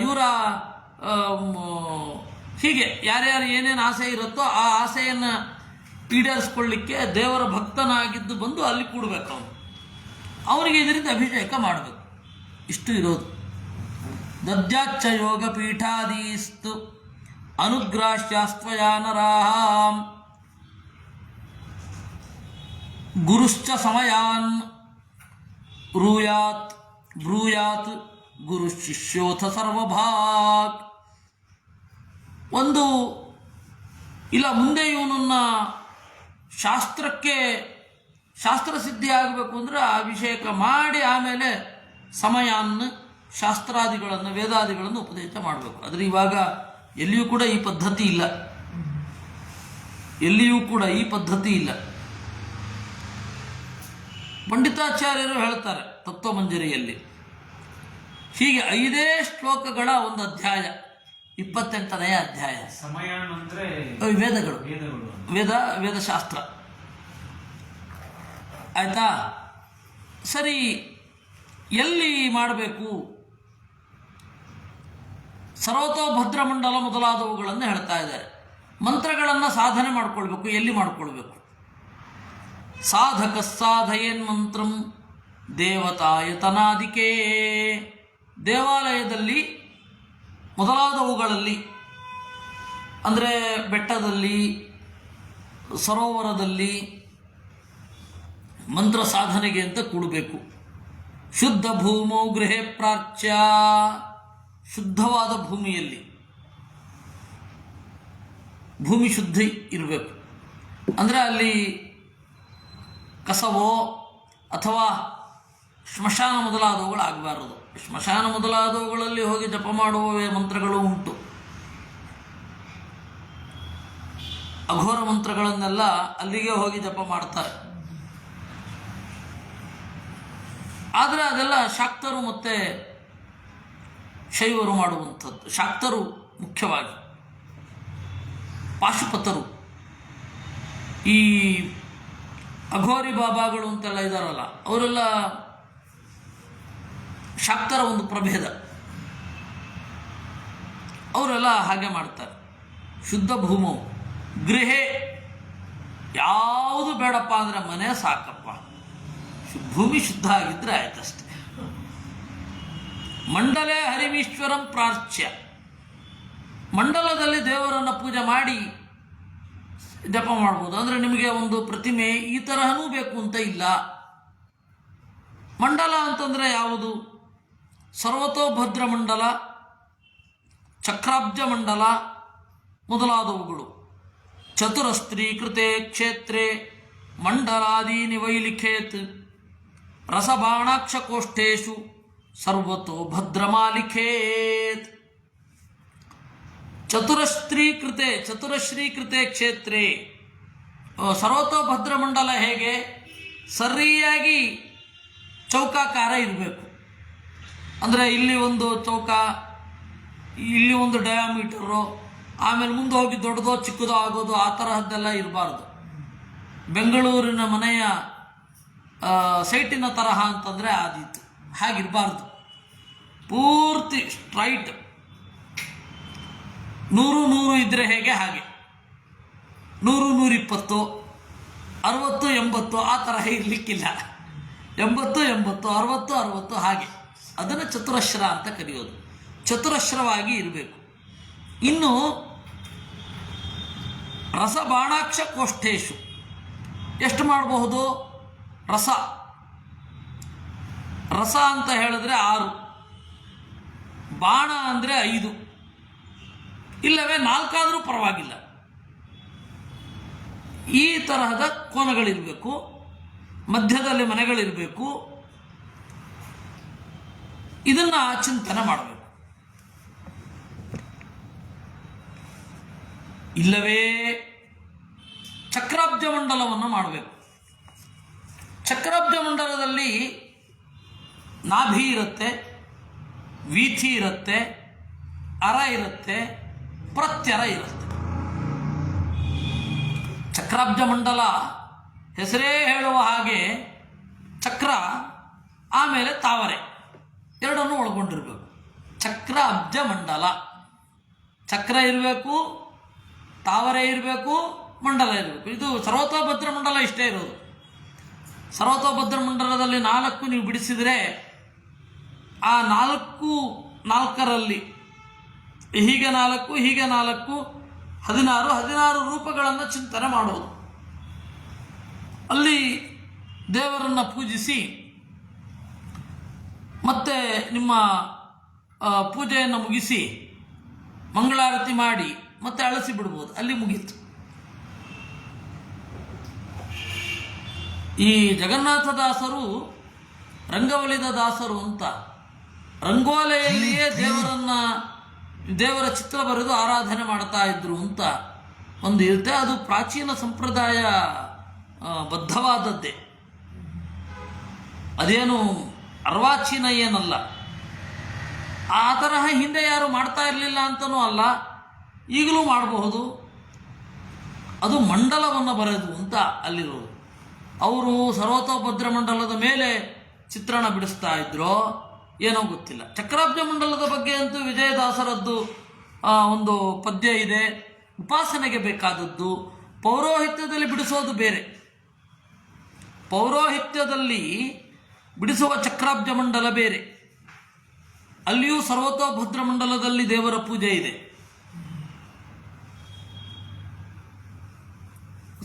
ಇವರ ಹೀಗೆ ಯಾರ್ಯಾರು ಏನೇನು ಆಸೆ ಇರುತ್ತೋ ಆ ಆಸೆಯನ್ನು ಈಡೇರಿಸ್ಕೊಳ್ಳಿಕ್ಕೆ ದೇವರ ಭಕ್ತನಾಗಿದ್ದು ಬಂದು ಅಲ್ಲಿ ಕೂಡಬೇಕು. ಅವನಿಗೆ ಇದರಿಂದ ಅಭಿಷೇಕ ಮಾಡಬೇಕು. ಇಷ್ಟು ಇರೋದು. ದದ್ಯಾಚ್ಚ ಯೋಗ ಪೀಠಾದೀಸ್ತು ಅನುಗ್ರಾಶ್ಯಾಸ್ತ್ವಯಾನರಾಂ ಗುರುಶ್ಚ ಸಮಯಾನ್ ಬ್ರೂಯಾತ್ ಗುರು ಶಿಷ್ಯೋಥ ಸರ್ವಭಾಗ್. ಒಂದು ಇಲ್ಲ, ಮುಂದೆ ಇವನನ್ನು ಶಾಸ್ತ್ರಸಿದ್ಧಿ ಆಗಬೇಕು ಅಂದರೆ ಅಭಿಷೇಕ ಮಾಡಿ ಆಮೇಲೆ ಸಮಯಾನ್ನು ಶಾಸ್ತ್ರಾದಿಗಳನ್ನು ವೇದಾದಿಗಳನ್ನು ಉಪದೇಶ ಮಾಡಬೇಕು. ಆದರೆ ಇವಾಗ ಎಲ್ಲಿಯೂ ಕೂಡ ಈ ಪದ್ಧತಿ ಇಲ್ಲ. ಪಂಡಿತಾಚಾರ್ಯರು ಹೇಳ್ತಾರೆ ತತ್ವಮಂಜರಿಯಲ್ಲಿ, ಹೀಗೆ 5 ಶ್ಲೋಕಗಳ ಒಂದು ಅಧ್ಯಾಯ, 28ನೇ ಅಧ್ಯಾಯ. ವೇದಶಾಸ್ತ್ರ ಆಯ್ತಾ. ಸರಿ, ಎಲ್ಲಿ ಮಾಡಬೇಕು? ಸರ್ವತೋಭದ್ರ ಮಂಡಲ ಮೊದಲಾದವುಗಳನ್ನು ಹೇಳ್ತಾ ಇದ್ದಾರೆ. ಮಂತ್ರಗಳನ್ನು ಸಾಧನೆ ಮಾಡಿಕೊಳ್ಬೇಕು. ಎಲ್ಲಿ ಮಾಡಿಕೊಳ್ಬೇಕು? ಸಾಧಕ ಸಾಧಯೇನ್ ಮಂತ್ರಂ ದೇವತಾಯತನಾದಿಕೇ, ದೇವಾಲಯದಲ್ಲಿ ಮೊದಲಾದವುಗಳಲ್ಲಿ, ಅಂದರೆ ಬೆಟ್ಟದಲ್ಲಿ, ಸರೋವರದಲ್ಲಿ ಮಂತ್ರ ಸಾಧನೆಗೆ ಅಂತ ಕೂಡಬೇಕು. ಶುದ್ಧ ಭೂಮೌ ಗೃಹೇ ಪ್ರಾಚ್ಯ, ಶುದ್ಧವಾದ ಭೂಮಿಯಲ್ಲಿ, ಭೂಮಿ ಶುದ್ಧಿ ಇರಬೇಕು. ಅಂದರೆ ಅಲ್ಲಿ ಕಸವೋ ಅಥವಾ ಸ್ಮಶಾನ ಮೊದಲಾದವುಗಳು ಆಗಬಾರದು. ಸ್ಮಶಾನ ಮೊದಲಾದವುಗಳಲ್ಲಿ ಹೋಗಿ ಜಪ ಮಾಡುವ ಮಂತ್ರಗಳು ಉಂಟು. ಅಘೋರ ಮಂತ್ರಗಳನ್ನೆಲ್ಲ ಅಲ್ಲಿಗೆ ಹೋಗಿ ಜಪ ಮಾಡ್ತಾರೆ. ಆದರೆ ಅದೆಲ್ಲ ಶಾಕ್ತರು ಮತ್ತು ಶೈವರು ಮಾಡುವಂಥದ್ದು. ಶಾಕ್ತರು ಮುಖ್ಯವಾಗಿ, ಪಾಶುಪತರು, ಈ ಅಘೋರಿ ಬಾಬಾಗಳು ಅಂತೆಲ್ಲ ಇದ್ದಾರಲ್ಲ, ಅವರೆಲ್ಲ ಶಾಕ್ತರ ಒಂದು ಪ್ರಭೇದ. ಅವರೆಲ್ಲ ಹಾಗೆ ಮಾಡ್ತಾರೆ. ಶುದ್ಧ ಭೂಮು ಗೃಹೇ, ಯಾವುದು ಬೇಡಪ್ಪ ಅಂದರೆ ಮನೆ ಸಾಕಪ್ಪ, ಭೂಮಿ ಶುದ್ಧ ಆಗಿದ್ದರೆ ಆಯ್ತಷ್ಟೆ. ಮಂಡಲೇ ಹರಿಮೀಶ್ವರಂ ಪ್ರಾರ್ಚ್ಯ, ಮಂಡಲದಲ್ಲಿ ದೇವರನ್ನು ಪೂಜೆ ಮಾಡಿ ಜಪ ಮಾಡ್ಬೋದು. ಅಂದರೆ ನಿಮಗೆ ಒಂದು ಪ್ರತಿಮೆ ಈ ತರಹನೂ ಬೇಕು ಅಂತ ಇಲ್ಲ. ಮಂಡಲ ಅಂತಂದರೆ ಯಾವುದು? ಸರ್ವತೋಭದ್ರ ಮಂಡಲ, ಚಕ್ರಾಬ್ಜ ಮಂಡಲ ಮೊದಲಾದವುಗಳು. ಚತುರಸ್ತ್ರೀಕೃತೆ ಕ್ಷೇತ್ರೇ ಮಂಡಲಾದೀನಿ ವೈಲಿಖೇತ್ ರಸಬಾಣಾಕ್ಷಕೋಷ್ಠೇಶು ಸರ್ವತೋ ಭದ್ರಮಾಲಿಖೇತ್. ಚತುರಶ್ರೀಕೃತೆ ಕ್ಷೇತ್ರೇ, ಸರ್ವತೋ ಭದ್ರಮಂಡಲ ಹೇಗೆ? ಸರಿಯಾಗಿ ಚೌಕಾಕಾರ ಇರಬೇಕು. ಅಂದರೆ ಇಲ್ಲಿ ಒಂದು ಚೌಕ, ಇಲ್ಲಿ ಒಂದು ಡಯಾಮೀಟರು, ಆಮೇಲೆ ಮುಂದೆ ಹೋಗಿ ದೊಡ್ಡದೋ ಚಿಕ್ಕದೋ ಆಗೋದು ಆ ತರಹದ್ದೆಲ್ಲ ಇರಬಾರ್ದು. ಬೆಂಗಳೂರಿನ ಮನೆಯ ಸೈಟಿನ ತರಹ ಅಂತಂದರೆ ಆದೀತು, ಹಾಗಿರಬಾರ್ದು. ಪೂರ್ತಿ ಸ್ಟ್ರೈಟ್ 100 ಇದ್ದರೆ ಹೇಗೆ ಹಾಗೆ 100, 120, 60, 80 ಆ ತರಹ ಇರಲಿಕ್ಕಿಲ್ಲ. 80, 60, ಹಾಗೆ ಅದನ್ನು ಚತುರಶ್ರ ಅಂತ ಕರೆಯೋದು. ಚತುರಶ್ರವಾಗಿ ಇರಬೇಕು. ಇನ್ನು ರಸಬಾಣಾಕ್ಷ ಕೋಷ್ಠೇಶು ಎಷ್ಟು ಮಾಡಬಹುದು? ರಸ ಅಂತ ಹೇಳಿದ್ರೆ 6, ಬಾಣ ಅಂದರೆ 5, ಇಲ್ಲವೇ 4 ಆದರೂ ಪರವಾಗಿಲ್ಲ. ಈ ತರಹದ ಕೋನಗಳಿರಬೇಕು. ಮಧ್ಯದಲ್ಲಿ ಮನೆಗಳಿರಬೇಕು. ಇದನ್ನು ಚಿಂತನೆ ಮಾಡಬೇಕು. ಇಲ್ಲವೇ ಚಕ್ರಾಬ್ಜ ಮಂಡಲವನ್ನು ಮಾಡಬೇಕು. ಚಕ್ರಾಬ್ಜ ಮಂಡಲದಲ್ಲಿ ನಾಭಿ ಇರುತ್ತೆ, ವೀಥಿ ಇರುತ್ತೆ, ಅರ ಇರುತ್ತೆ, ಪ್ರತ್ಯರ ಇರುತ್ತೆ. ಚಕ್ರಾಬ್ಜ ಮಂಡಲ ಹೆಸರೇ ಹೇಳುವ ಹಾಗೆ ಚಕ್ರ ಆಮೇಲೆ ತಾವರೆ ಎರಡನ್ನು ಒಳಗೊಂಡಿರಬೇಕು. ಚಕ್ರ ಅಬ್ಜ ಮಂಡಲ. ಚಕ್ರ ಇರಬೇಕು, ತಾವರೆ ಇರಬೇಕು, ಮಂಡಲ ಇರಬೇಕು. ಇದು ಸರ್ವತೋಭದ್ರ ಮಂಡಲ ಇಷ್ಟೇ ಇರೋದು. ಸರ್ವತೋಭದ್ರ ಮಂಡಲದಲ್ಲಿ 4 ನೀವು ಬಿಡಿಸಿದರೆ ಆ 4ರಲ್ಲಿ ಹೀಗೆ 4, ಹೀಗೆ 4, 16 ರೂಪಗಳನ್ನು ಚಿಂತನೆ ಮಾಡೋದು. ಅಲ್ಲಿ ದೇವರನ್ನು ಪೂಜಿಸಿ ಮತ್ತೆ ನಿಮ್ಮ ಪೂಜೆಯನ್ನು ಮುಗಿಸಿ ಮಂಗಳಾರತಿ ಮಾಡಿ ಮತ್ತೆ ಅಳಿಸಿ ಬಿಡ್ಬೋದು. ಅಲ್ಲಿ ಮುಗೀತು. ಈ ಜಗನ್ನಾಥದಾಸರು ರಂಗವಲಿದ ದಾಸರು ಅಂತ ರಂಗೋಲೆಯಲ್ಲಿಯೇ ದೇವರ ಚಿತ್ರ ಬರೆದು ಆರಾಧನೆ ಮಾಡ್ತಾ ಇದ್ರು ಅಂತ ಒಂದು ಇರುತ್ತೆ. ಅದು ಪ್ರಾಚೀನ ಸಂಪ್ರದಾಯ ಬದ್ಧವಾದದ್ದೇ. ಅದೇನು ಅರ್ವಾಚೀನ ಏನಲ್ಲ. ಆ ತರಹ ಹಿಂದೆ ಯಾರು ಮಾಡ್ತಾ ಇರಲಿಲ್ಲ ಅಂತನೂ ಅಲ್ಲ, ಈಗಲೂ ಮಾಡಬಹುದು. ಅದು ಮಂಡಲವನ್ನು ಬರೆದು ಅಂತ ಅಲ್ಲಿರೋದು. ಅವರು ಸರ್ವತೋಭದ್ರ ಮಂಡಲದ ಮೇಲೆ ಚಿತ್ರಣ ಬಿಡಿಸ್ತಾ ಇದ್ರೋ ಏನೋ ಗೊತ್ತಿಲ್ಲ. ಚಕ್ರಾಬ್ಜ ಮಂಡಲದ ಬಗ್ಗೆ ಅಂತೂ ವಿಜಯದಾಸರದ್ದು ಒಂದು ಪದ್ಯ ಇದೆ. ಉಪಾಸನೆಗೆ ಬೇಕಾದದ್ದು. ಪೌರೋಹಿತ್ಯದಲ್ಲಿ ಬಿಡಿಸೋದು ಬೇರೆ. ಪೌರೋಹಿತ್ಯದಲ್ಲಿ ಬಿಡಿಸುವ ಚಕ್ರಾಬ್ಜ ಮಂಡಲ ಬೇರೆ. ಅಲ್ಲಿಯೂ ಸರ್ವತೋಭದ್ರ ಮಂಡಲದಲ್ಲಿ ದೇವರ ಪೂಜೆ ಇದೆ.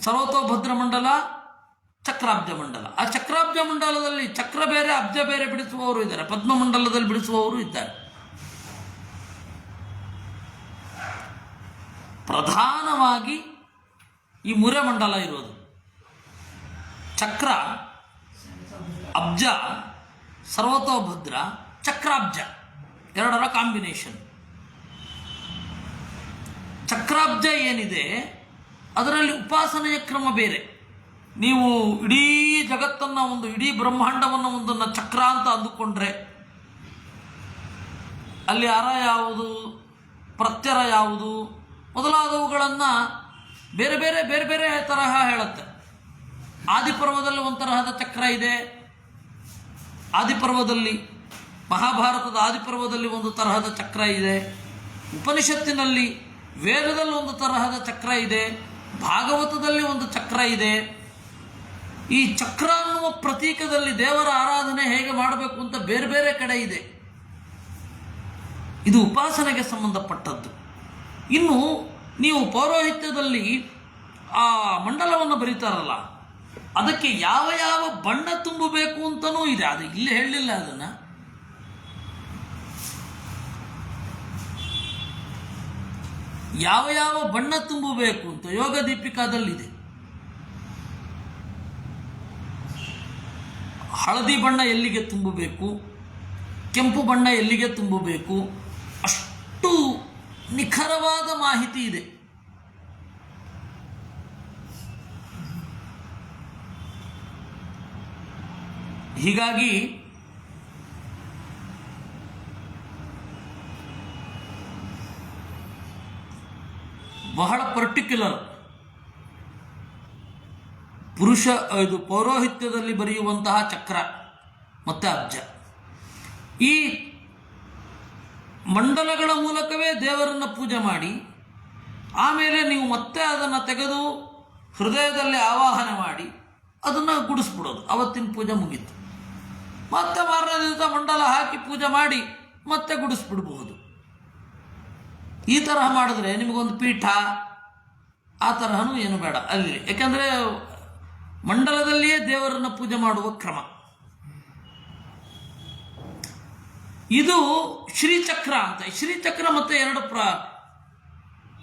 ಸರ್ವತೋಭದ್ರ ಮಂಡಲ, ಚಕ್ರಾಬ್ಜ ಮಂಡಲ. ಆ ಚಕ್ರಾಬ್ಜ ಮಂಡಲದಲ್ಲಿ ಚಕ್ರ ಬೇರೆ ಅಬ್ಜ ಬೇರೆ ಬಿಡಿಸುವವರು ಇದ್ದಾರೆ. ಪದ್ಮಮಂಡಲದಲ್ಲಿ ಬಿಡಿಸುವವರು ಇದ್ದಾರೆ. ಪ್ರಧಾನವಾಗಿ ಈ ಮೂರೇ ಮಂಡಲ ಇರೋದು. ಚಕ್ರ, ಅಬ್ಜ, ಸರ್ವತೋಭದ್ರ, ಚಕ್ರಾಬ್ಜ ಎರಡರ ಕಾಂಬಿನೇಷನ್. ಚಕ್ರಾಬ್ಜ ಏನಿದೆ ಅದರಲ್ಲಿ ಉಪಾಸನೆಯ ಕ್ರಮ ಬೇರೆ. ನೀವು ಇಡೀ ಜಗತ್ತನ್ನು, ಇಡೀ ಬ್ರಹ್ಮಾಂಡವನ್ನು ಒಂದನ್ನು ಚಕ್ರ ಅಂತ ಅಂದುಕೊಂಡ್ರೆ ಅಲ್ಲಿ ಅರ ಯಾವುದು, ಪ್ರತ್ಯರ ಯಾವುದು ಮೊದಲಾದವುಗಳನ್ನು ಬೇರೆ ಬೇರೆ ಬೇರೆ ಬೇರೆ ತರಹ ಹೇಳುತ್ತೆ. ಆದಿಪರ್ವದಲ್ಲಿ ಒಂದು ತರಹದ ಚಕ್ರ ಇದೆ. ಆದಿಪರ್ವದಲ್ಲಿ, ಮಹಾಭಾರತದ ಆದಿಪರ್ವದಲ್ಲಿ ಒಂದು ತರಹದ ಚಕ್ರ ಇದೆ. ಉಪನಿಷತ್ತಿನಲ್ಲಿ, ವೇದದಲ್ಲಿ ಒಂದು ತರಹದ ಚಕ್ರ ಇದೆ. ಭಾಗವತದಲ್ಲಿ ಒಂದು ಚಕ್ರ ಇದೆ. ಈ ಚಕ್ರ ಅನ್ನುವ ಪ್ರತೀಕದಲ್ಲಿ ದೇವರ ಆರಾಧನೆ ಹೇಗೆ ಮಾಡಬೇಕು ಅಂತ ಬೇರೆ ಬೇರೆ ಕಡೆ ಇದೆ. ಇದು ಉಪಾಸನೆಗೆ ಸಂಬಂಧಪಟ್ಟದ್ದು. ಇನ್ನು ನೀವು ಪೌರೋಹಿತ್ಯದಲ್ಲಿ ಆ ಮಂಡಲವನ್ನು ಬರೀತಾರಲ್ಲ ಅದಕ್ಕೆ ಯಾವ ಯಾವ ಬಣ್ಣ ತುಂಬಬೇಕು ಅಂತನೂ ಇದೆ. ಅದು ಇಲ್ಲಿ ಹೇಳಲಿಲ್ಲ. ಅದನ್ನು ಯಾವ ಯಾವ ಬಣ್ಣ ತುಂಬಬೇಕು ಅಂತ ಯೋಗ ದೀಪಿಕಾದಲ್ಲಿದೆ. ಹಳದಿ ಬಣ್ಣ ಎಲ್ಲಿಗೆ ತುಂಬಬೇಕು, ಕೆಂಪು ಬಣ್ಣ ಎಲ್ಲಿಗೆ ತುಂಬಬೇಕು, ಅಷ್ಟು ನಿಖರವಾದ ಮಾಹಿತಿ ಇದೆ. ಹೀಗಾಗಿ ಬಹಳ ಪರ್ಟಿಕ್ಯುಲರ್ ಇದು ಪೌರೋಹಿತ್ಯದಲ್ಲಿ ಬರೆಯುವಂತಹ ಚಕ್ರ ಮತ್ತು ಅಬ್ಜ, ಈ ಮಂಡಲಗಳ ಮೂಲಕವೇ ದೇವರನ್ನು ಪೂಜೆ ಮಾಡಿ ಆಮೇಲೆ ನೀವು ಮತ್ತೆ ಅದನ್ನು ತೆಗೆದು ಹೃದಯದಲ್ಲಿ ಆವಾಹನೆ ಮಾಡಿ ಅದನ್ನು ಗುಡಿಸ್ಬಿಡೋದು. ಅವತ್ತಿನ ಪೂಜೆ ಮುಗೀತು. ಮತ್ತೆ ಮಾರನೇ ದಿವಸ ಮಂಡಲ ಹಾಕಿ ಪೂಜೆ ಮಾಡಿ ಮತ್ತೆ ಗುಡಿಸ್ಬಿಡ್ಬಹುದು. ಈ ತರಹ ಮಾಡಿದ್ರೆ ನಿಮಗೊಂದು ಪೀಠ ಆ ತರಹನೂ ಏನು ಬೇಡ ಅಲ್ಲಿ. ಯಾಕಂದರೆ ಮಂಡಲದಲ್ಲಿಯೇ ದೇವರನ್ನು ಪೂಜೆ ಮಾಡುವ ಕ್ರಮ ಇದು. ಶ್ರೀಚಕ್ರ ಅಂತ, ಶ್ರೀಚಕ್ರ ಮತ್ತು ಎರಡು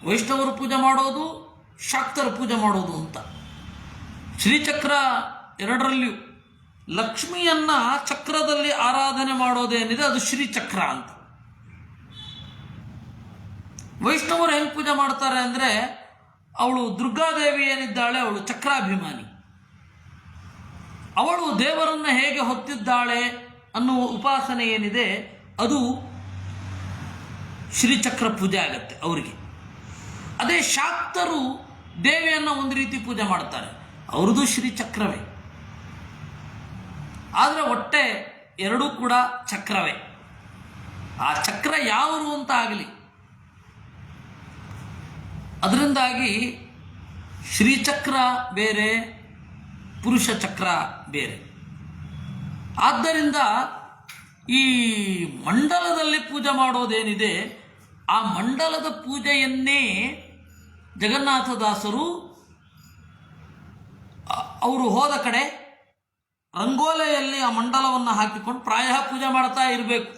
ವೈಷ್ಣವರು ಪೂಜೆ ಮಾಡೋದು, ಶಾಕ್ತರು ಪೂಜೆ ಮಾಡೋದು ಅಂತ. ಶ್ರೀಚಕ್ರ ಎರಡರಲ್ಲಿಯೂ ಲಕ್ಷ್ಮಿಯನ್ನ ಚಕ್ರದಲ್ಲಿ ಆರಾಧನೆ ಮಾಡೋದೇನಿದೆ ಅದು ಶ್ರೀಚಕ್ರ ಅಂತ. ವೈಷ್ಣವರು ಹೆಂಗೆ ಪೂಜೆ ಮಾಡ್ತಾರೆ ಅಂದರೆ, ಅವಳು ದುರ್ಗಾದೇವಿ ಏನಿದ್ದಾಳೆ ಅವಳು ಚಕ್ರಾಭಿಮಾನಿ. ಅವಳು ದೇವರನ್ನು ಹೇಗೆ ಹೊತ್ತಿದ್ದಾಳೆ ಅನ್ನುವ ಉಪಾಸನೆ ಏನಿದೆ ಅದು ಶ್ರೀಚಕ್ರ ಪೂಜೆ ಆಗತ್ತೆ ಅವರಿಗೆ. ಅದೇ ಶಾಕ್ತರು ದೇವಿಯನ್ನು ಒಂದು ರೀತಿ ಪೂಜೆ ಮಾಡ್ತಾರೆ, ಅವ್ರದ್ದು ಶ್ರೀಚಕ್ರವೇ. ಆದರೆ ಹೊಟ್ಟೆ ಎರಡೂ ಕೂಡ ಚಕ್ರವೇ. ಆ ಚಕ್ರ ಯಾವರು ಅಂತ ಆಗಲಿ. ಅದರಿಂದಾಗಿ ಶ್ರೀಚಕ್ರ ಬೇರೆ, ಪುರುಷ ಚಕ್ರ ಬೇರೆ. ಆದ್ದರಿಂದ ಈ ಮಂಡಲದಲ್ಲಿ ಪೂಜೆ ಮಾಡೋದೇನಿದೆ ಆ ಮಂಡಲದ ಪೂಜೆಯನ್ನೇ ಜಗನ್ನಾಥದಾಸರು ಅವರು ಹೋದ ಕಡೆ ರಂಗೋಲೆಯಲ್ಲಿ ಆ ಮಂಡಲವನ್ನು ಹಾಕಿಕೊಂಡು ಪ್ರಾಯ ಪೂಜೆ ಮಾಡ್ತಾ ಇರಬೇಕು.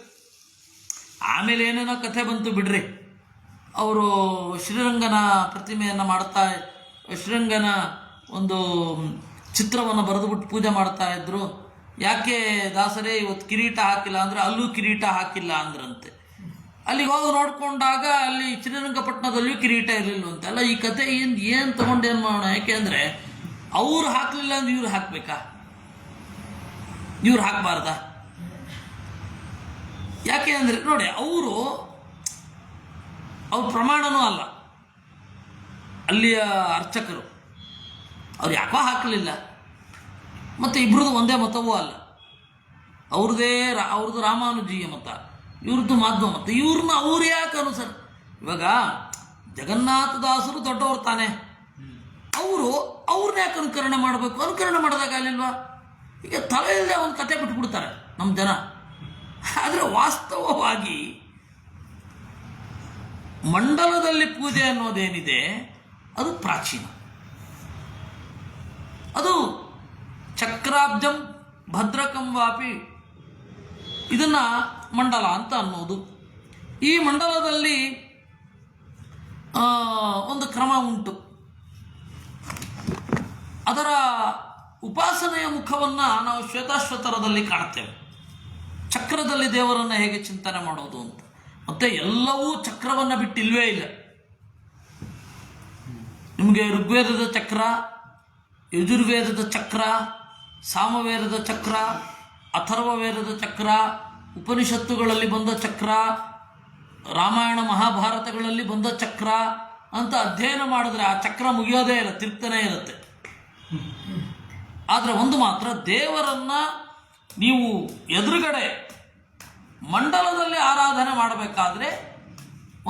ಆಮೇಲೆ ಏನೇನೋ ಕಥೆ ಬಂತು ಬಿಡ್ರಿ. ಅವರು ಶ್ರೀರಂಗನ ಪ್ರತಿಮೆಯನ್ನು ಮಾಡ್ತಾ, ಶ್ರೀರಂಗನ ಒಂದು ಚಿತ್ರವನ್ನು ಬರೆದುಬಿಟ್ಟು ಪೂಜೆ ಮಾಡ್ತಾ ಇದ್ರು. ಯಾಕೆ ದಾಸರೇ ಇವತ್ತು ಕಿರೀಟ ಹಾಕಿಲ್ಲ ಅಂದರೆ ಅಲ್ಲೂ ಕಿರೀಟ ಹಾಕಿಲ್ಲ ಅಂದ್ರಂತೆ. ಅಲ್ಲಿಗೆ ಹೋಗಿ ನೋಡ್ಕೊಂಡಾಗ ಅಲ್ಲಿ ಶ್ರೀರಂಗಪಟ್ಟಣದಲ್ಲಿಯೂ ಕಿರೀಟ ಇರಲಿಲ್ಲವಂತೆ. ಅಲ್ಲ, ಈ ಕತೆ ಏನು ತೊಗೊಂಡೇನು ಮಾಡೋಣ? ಯಾಕೆ ಅಂದರೆ ಅವ್ರು ಹಾಕಲಿಲ್ಲ ಅಂದ್ರೆ ಇವ್ರು ಹಾಕಬೇಕಾ? ಇವ್ರು ಹಾಕಬಾರ್ದ? ಯಾಕೆ ಅಂದರೆ ನೋಡಿ, ಅವ್ರ ಪ್ರಮಾಣನೂ ಅಲ್ಲ ಅಲ್ಲಿಯ ಅರ್ಚಕರು. ಅವ್ರು ಯಾಕೋ ಹಾಕಲಿಲ್ಲ. ಮತ್ತು ಇಬ್ಬರದು ಒಂದೇ ಮತವೂ ಅಲ್ಲ. ಅವ್ರದ್ದು ರಾಮಾನುಜೀಯ ಮತ, ಇವ್ರದ್ದು ಮಾಧ್ವ ಮತ. ಇವ್ರನ್ನ ಅವ್ರು ಯಾಕೆ ಇವಾಗ ಜಗನ್ನಾಥದಾಸರು ದೊಡ್ಡವರು ತಾನೆ, ಅವ್ರನ್ನ ಯಾಕೆ ಅನುಕರಣೆ ಮಾಡಬೇಕು? ಅನುಕರಣೆ ಮಾಡಿದಾಗ ಅಲ್ಲಿಲ್ವಾ? ಈಗ ತಲೆ ಇಲ್ಲದೆ ಒಂದು ಕತೆ ಬಿಟ್ಬಿಡ್ತಾರೆ ನಮ್ಮ ಜನ. ಆದರೆ ವಾಸ್ತವವಾಗಿ ಮಂಡಲದಲ್ಲಿ ಪೂಜೆ ಅನ್ನೋದೇನಿದೆ ಅದು ಪ್ರಾಚೀನ. ಅದು ಚಕ್ರಾಬ್ಜಂ ಭದ್ರಕಂ ವಾಪಿ, ಇದನ್ನು ಮಂಡಲ ಅಂತ ಅನ್ನೋದು. ಈ ಮಂಡಲದಲ್ಲಿ ಒಂದು ಕ್ರಮ ಉಂಟು. ಅದರ ಉಪಾಸನೆಯ ಮುಖವನ್ನು ನಾವು ಶ್ವೇತಾಶ್ವತರದಲ್ಲಿ ಕಾಣ್ತೇವೆ. ಚಕ್ರದಲ್ಲಿ ದೇವರನ್ನು ಹೇಗೆ ಚಿಂತನೆ ಮಾಡೋದು ಅಂತ. ಮತ್ತು ಎಲ್ಲವೂ ಚಕ್ರವನ್ನು ಬಿಟ್ಟಿಲ್ವೇ ಇಲ್ಲ. ನಿಮಗೆ ಋಗ್ವೇದದ ಚಕ್ರ, ಯಜುರ್ವೇದದ ಚಕ್ರ, ಸಾಮವೇದದ ಚಕ್ರ, ಅಥರ್ವವೇದದ ಚಕ್ರ, ಉಪನಿಷತ್ತುಗಳಲ್ಲಿ ಬಂದ ಚಕ್ರ, ರಾಮಾಯಣ ಮಹಾಭಾರತಗಳಲ್ಲಿ ಬಂದ ಚಕ್ರ ಅಂತ ಅಧ್ಯಯನ ಮಾಡಿದ್ರೆ ಆ ಚಕ್ರ ಮುಗಿಯೋದೇ ಇಲ್ಲ, ತಿರುಗ್ತಾನೆ ಇರುತ್ತೆ. ಆದರೆ ಒಂದು ಮಾತ್ರ, ದೇವರನ್ನು ನೀವು ಎದುರುಗಡೆ ಮಂಡಲದಲ್ಲಿ ಆರಾಧನೆ ಮಾಡಬೇಕಾದ್ರೆ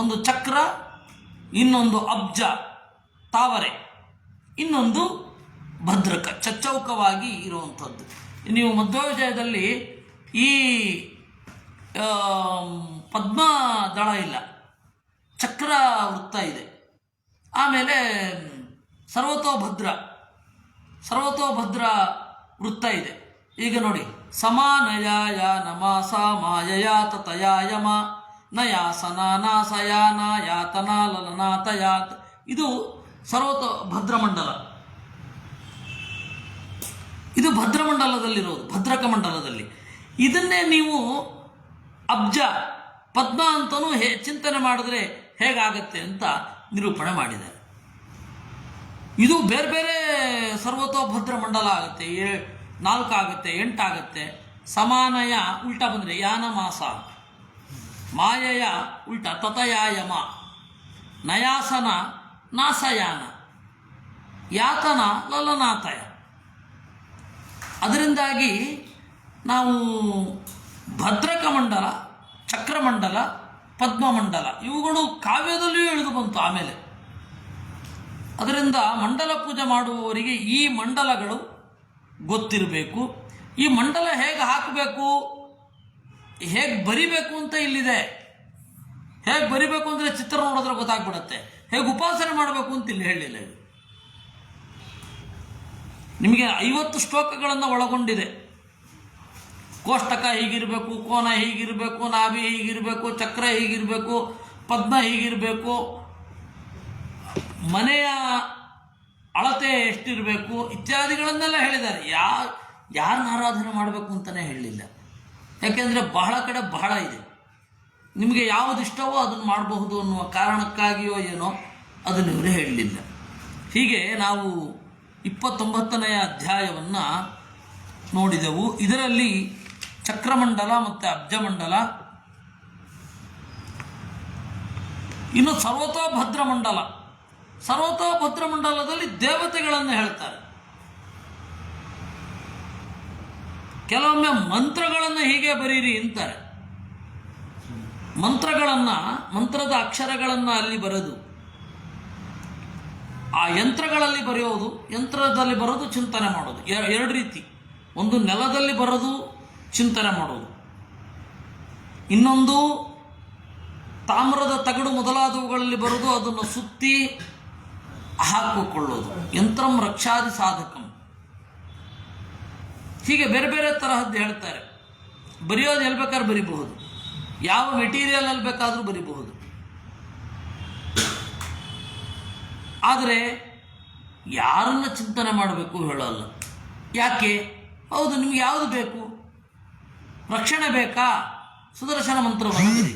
ಒಂದು ಚಕ್ರ, ಇನ್ನೊಂದು ಅಬ್ಜ ತಾವರೆ, ಇನ್ನೊಂದು ಭದ್ರಕ, ಚಚ್ಚೌಕವಾಗಿ ಇರುವಂಥದ್ದು. ನೀವು ಮಧ್ವವಿಜಯದಲ್ಲಿ ಈ ಪದ್ಮ ದಳ ಇಲ್ಲ, ಚಕ್ರ ವೃತ್ತ ಇದೆ. ಆಮೇಲೆ ಸರ್ವತೋಭದ್ರ, ಸರ್ವತೋಭದ್ರ ವೃತ್ತ ಇದೆ. ಈಗ ನೋಡಿ, ಸಮಾನಯಾಯ ನಮಾಸ ಮಾಯಯ ತತಯಾಯಮ ನಯಾಸನ ನಾಸಯಾನ ಯಾತನಾ ಲಲನಾತಯಾತ್. ಇದು ಭದ್ರಮಂಡಲ. ಇದು ಭದ್ರಮಂಡಲದಲ್ಲಿರೋದು, ಭದ್ರಕ ಮಂಡಲದಲ್ಲಿ. ಇದನ್ನೇ ನೀವು ಅಬ್ಜ ಪದ್ಮ ಅಂತಲೂ ಚಿಂತನೆ ಮಾಡಿದ್ರೆ ಹೇಗಾಗತ್ತೆ ಅಂತ ನಿರೂಪಣೆ ಮಾಡಿದ್ದಾರೆ. ಇದು ಬೇರೆ ಬೇರೆ ಸರ್ವತೋಭದ್ರ ಮಂಡಲ ಆಗುತ್ತೆ, 4 ಆಗುತ್ತೆ, 8 ಆಗುತ್ತೆ. ಸಮಾನಯ ಉಲ್ಟಾ ಬಂದರೆ ಯಾನ ಮಾಸ, ಮಾಯಯ ಉಲ್ಟಾ ತತಯಾಯಮ, ನಯಾಸನ ನಾಸಯಾನ, ಯಾತನ ಲಲನಾತಯ. ಅದರಿಂದಾಗಿ ನಾವು ಭದ್ರಕ ಮಂಡಲ, ಚಕ್ರಮಂಡಲ, ಪದ್ಮಮಂಡಲ ಇವುಗಳು ಕಾವ್ಯದಲ್ಲಿಯೂ ಇಳಿದು ಬಂತು ಆಮೇಲೆ. ಅದರಿಂದ ಮಂಡಲ ಪೂಜೆ ಮಾಡುವವರಿಗೆ ಈ ಮಂಡಲಗಳು ಗೊತ್ತಿರಬೇಕು. ಈ ಮಂಡಲ ಹೇಗೆ ಹಾಕಬೇಕು, ಹೇಗೆ ಬರಿಬೇಕು ಅಂತ ಇಲ್ಲಿದೆ. ಹೇಗೆ ಬರಿಬೇಕು ಅಂದರೆ ಚಿತ್ರ ನೋಡಿದ್ರೆ ಗೊತ್ತಾಗ್ಬಿಡುತ್ತೆ. ಹೇಗೆ ಉಪಾಸನೆ ಮಾಡಬೇಕು ಅಂತ ಇಲ್ಲಿ ಹೇಳಿಲ್ಲ. ಇದು ನಿಮಗೆ 50 ಶ್ಲೋಕಗಳನ್ನು ಒಳಗೊಂಡಿದೆ. ಕೋಷ್ಟಕ ಹೀಗಿರಬೇಕು, ಕೋನ ಹೀಗಿರಬೇಕು, ನಾಭಿ ಹೀಗಿರಬೇಕು, ಚಕ್ರ ಹೀಗಿರಬೇಕು, ಪದ್ಮ ಹೀಗಿರಬೇಕು, ಮನೆಯ ಅಳತೆ ಎಷ್ಟಿರಬೇಕು ಇತ್ಯಾದಿಗಳನ್ನೆಲ್ಲ ಹೇಳಿದ್ದಾರೆ. ಯಾರನ್ನ ಆರಾಧನೆ ಮಾಡಬೇಕು ಅಂತಲೇ ಹೇಳಲಿಲ್ಲ. ಯಾಕೆಂದರೆ ಬಹಳ ಕಡೆ ಬಹಳ ಇದೆ. ನಿಮಗೆ ಯಾವುದು ಇಷ್ಟವೋ ಅದನ್ನು ಮಾಡಬಹುದು ಅನ್ನುವ ಕಾರಣಕ್ಕಾಗಿಯೋ ಏನೋ ಅದನ್ನು ಇವರು ಹೇಳಲಿಲ್ಲ. ಹೀಗೆ ನಾವು 29ನೇ ಅಧ್ಯಾಯವನ್ನು ನೋಡಿದೆವು. ಇದರಲ್ಲಿ ಚಕ್ರಮಂಡಲ ಮತ್ತು ಅಬ್ಜಮಂಡಲ, ಇನ್ನು ಸರ್ವತೋಭದ್ರ ಮಂಡಲ. ಸರ್ವತೋಭದ್ರ ಮಂಡಲದಲ್ಲಿ ದೇವತೆಗಳನ್ನು ಹೇಳ್ತಾರೆ. ಕೆಲವೊಮ್ಮೆ ಮಂತ್ರಗಳನ್ನು ಹೀಗೆ ಬರೀರಿ ಅಂತಾರೆ. ಮಂತ್ರದ ಅಕ್ಷರಗಳನ್ನು ಅಲ್ಲಿ ಬರೆದು ಆ ಯಂತ್ರಗಳಲ್ಲಿ ಬರೆಯೋದು, ಯಂತ್ರದಲ್ಲಿ ಬರೋದು, ಚಿಂತನೆ ಮಾಡೋದು. 2 ರೀತಿ. ಒಂದು ನೆಲದಲ್ಲಿ ಬರೋದು, ಚಿಂತನೆ ಮಾಡೋದು. ಇನ್ನೊಂದು ತಾಮ್ರದ ತಗಡು ಮೊದಲಾದವುಗಳಲ್ಲಿ ಬರೋದು, ಅದನ್ನು ಸುತ್ತಿ ಹಾಕಿಕೊಳ್ಳೋದು. ಯಂತ್ರಂ ರಕ್ಷಾದಿ ಸಾಧಕಂ. ಹೀಗೆ ಬೇರೆ ಬೇರೆ ತರಹದ್ದು ಹೇಳ್ತಾರೆ. ಬರೆಯೋದು ಎಲ್ಲಿ ಬೇಕಾದ್ರೂ ಬರಿಬಹುದು, ಯಾವ ಮೆಟೀರಿಯಲ್ ಅಲ್ಲಿ ಬೇಕಾದರೂ ಬರಿಬಹುದು. ಆದರೆ ಯಾರನ್ನ ಚಿಂತನೆ ಮಾಡಬೇಕು ಹೇಳಲ್ಲ. ಯಾಕೆ? ಹೌದು, ನಿಮ್ಗೆ ಯಾವುದು ಬೇಕು? ರಕ್ಷಣೆ ಬೇಕಾ? ಸುದರ್ಶನ ಮಂತ್ರವನ್ನು ಬರಿ.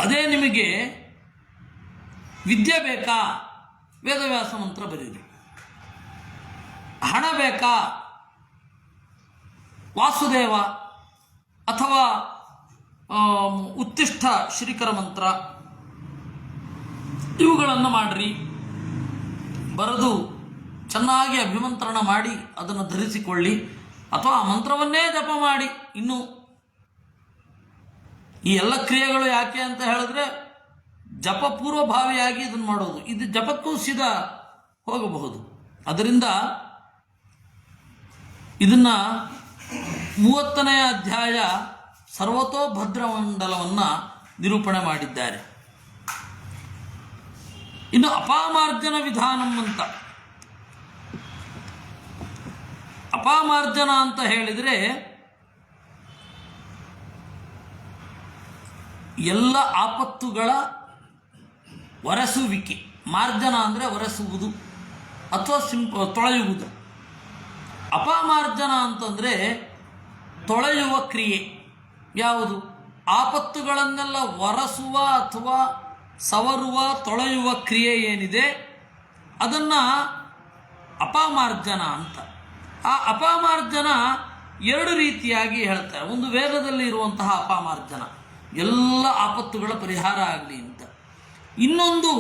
ಅದೇ ನಿಮಗೆ ವಿದ್ಯೆ ಬೇಕಾ? ವೇದವ್ಯಾಸ ಮಂತ್ರ ಬರೀರಿ. ಹಣ ಬೇಕಾ? ವಾಸುದೇವ ಅಥವಾ ಉತ್ತಿಷ್ಠ ಶ್ರೀಕರ ಮಂತ್ರ ಇವುಗಳನ್ನು ಮಾಡ್ರಿ. ಬರೆದು ಚೆನ್ನಾಗಿ ಅಭಿಮಂತ್ರಣ ಮಾಡಿ ಅದನ್ನು ಧರಿಸಿಕೊಳ್ಳಿ, ಅಥವಾ ಆ ಮಂತ್ರವನ್ನೇ ಜಪ ಮಾಡಿ. ಇನ್ನು ಈ ಎಲ್ಲ ಕ್ರಿಯೆಗಳು ಯಾಕೆ ಅಂತ ಹೇಳಿದ್ರೆ ಜಪ ಪೂರ್ವಭಾವಿಯಾಗಿ ಇದನ್ನು ಮಾಡೋದು. ಇದು ಜಪಕ್ಕೂ ಸೀದಾ ಹೋಗಬಹುದು. ಅದರಿಂದ ಇದನ್ನ 30ನೇ ಅಧ್ಯಾಯ ಸರ್ವತೋಭದ್ರ ಮಂಡಲವನ್ನು ನಿರೂಪಣೆ ಮಾಡಿದ್ದಾರೆ. ಇನ್ನು ಅಪಾಮಾರ್ಜನ ವಿಧಾನಂ ಅಂತ. ಅಪಾಮಾರ್ಜನ ಅಂತ ಹೇಳಿದರೆ ಎಲ್ಲ ಆಪತ್ತುಗಳ ಒರೆಸುವಿಕೆ. ಮಾರ್ಜನ ಅಂದರೆ ಒರೆಸುವುದು ಅಥವಾ ತೊಳೆಯುವುದು. ಅಪಮಾರ್ಜನ ಅಂತಂದರೆ ತೊಳೆಯುವ ಕ್ರಿಯೆ. ಯಾವುದು? ಆಪತ್ತುಗಳನ್ನೆಲ್ಲ ಒರೆಸುವ ಅಥವಾ ಸವರುವ, ತೊಳೆಯುವ ಕ್ರಿಯೆ ಏನಿದೆ ಅದನ್ನು ಅಪಮಾರ್ಜನ ಅಂತ. ಆ ಅಪಮಾರ್ಜನ 2 ರೀತಿಯಾಗಿ ಹೇಳ್ತಾರೆ. ಒಂದು ವೇದದಲ್ಲಿ ಇರುವಂತಹ ಅಪಮಾರ್ಜನ, ಎಲ್ಲ ಆಪತ್ತುಗಳ ಪರಿಹಾರ ಆಗಲಿ ಅಂತ. ಇನ್ನೊಂದು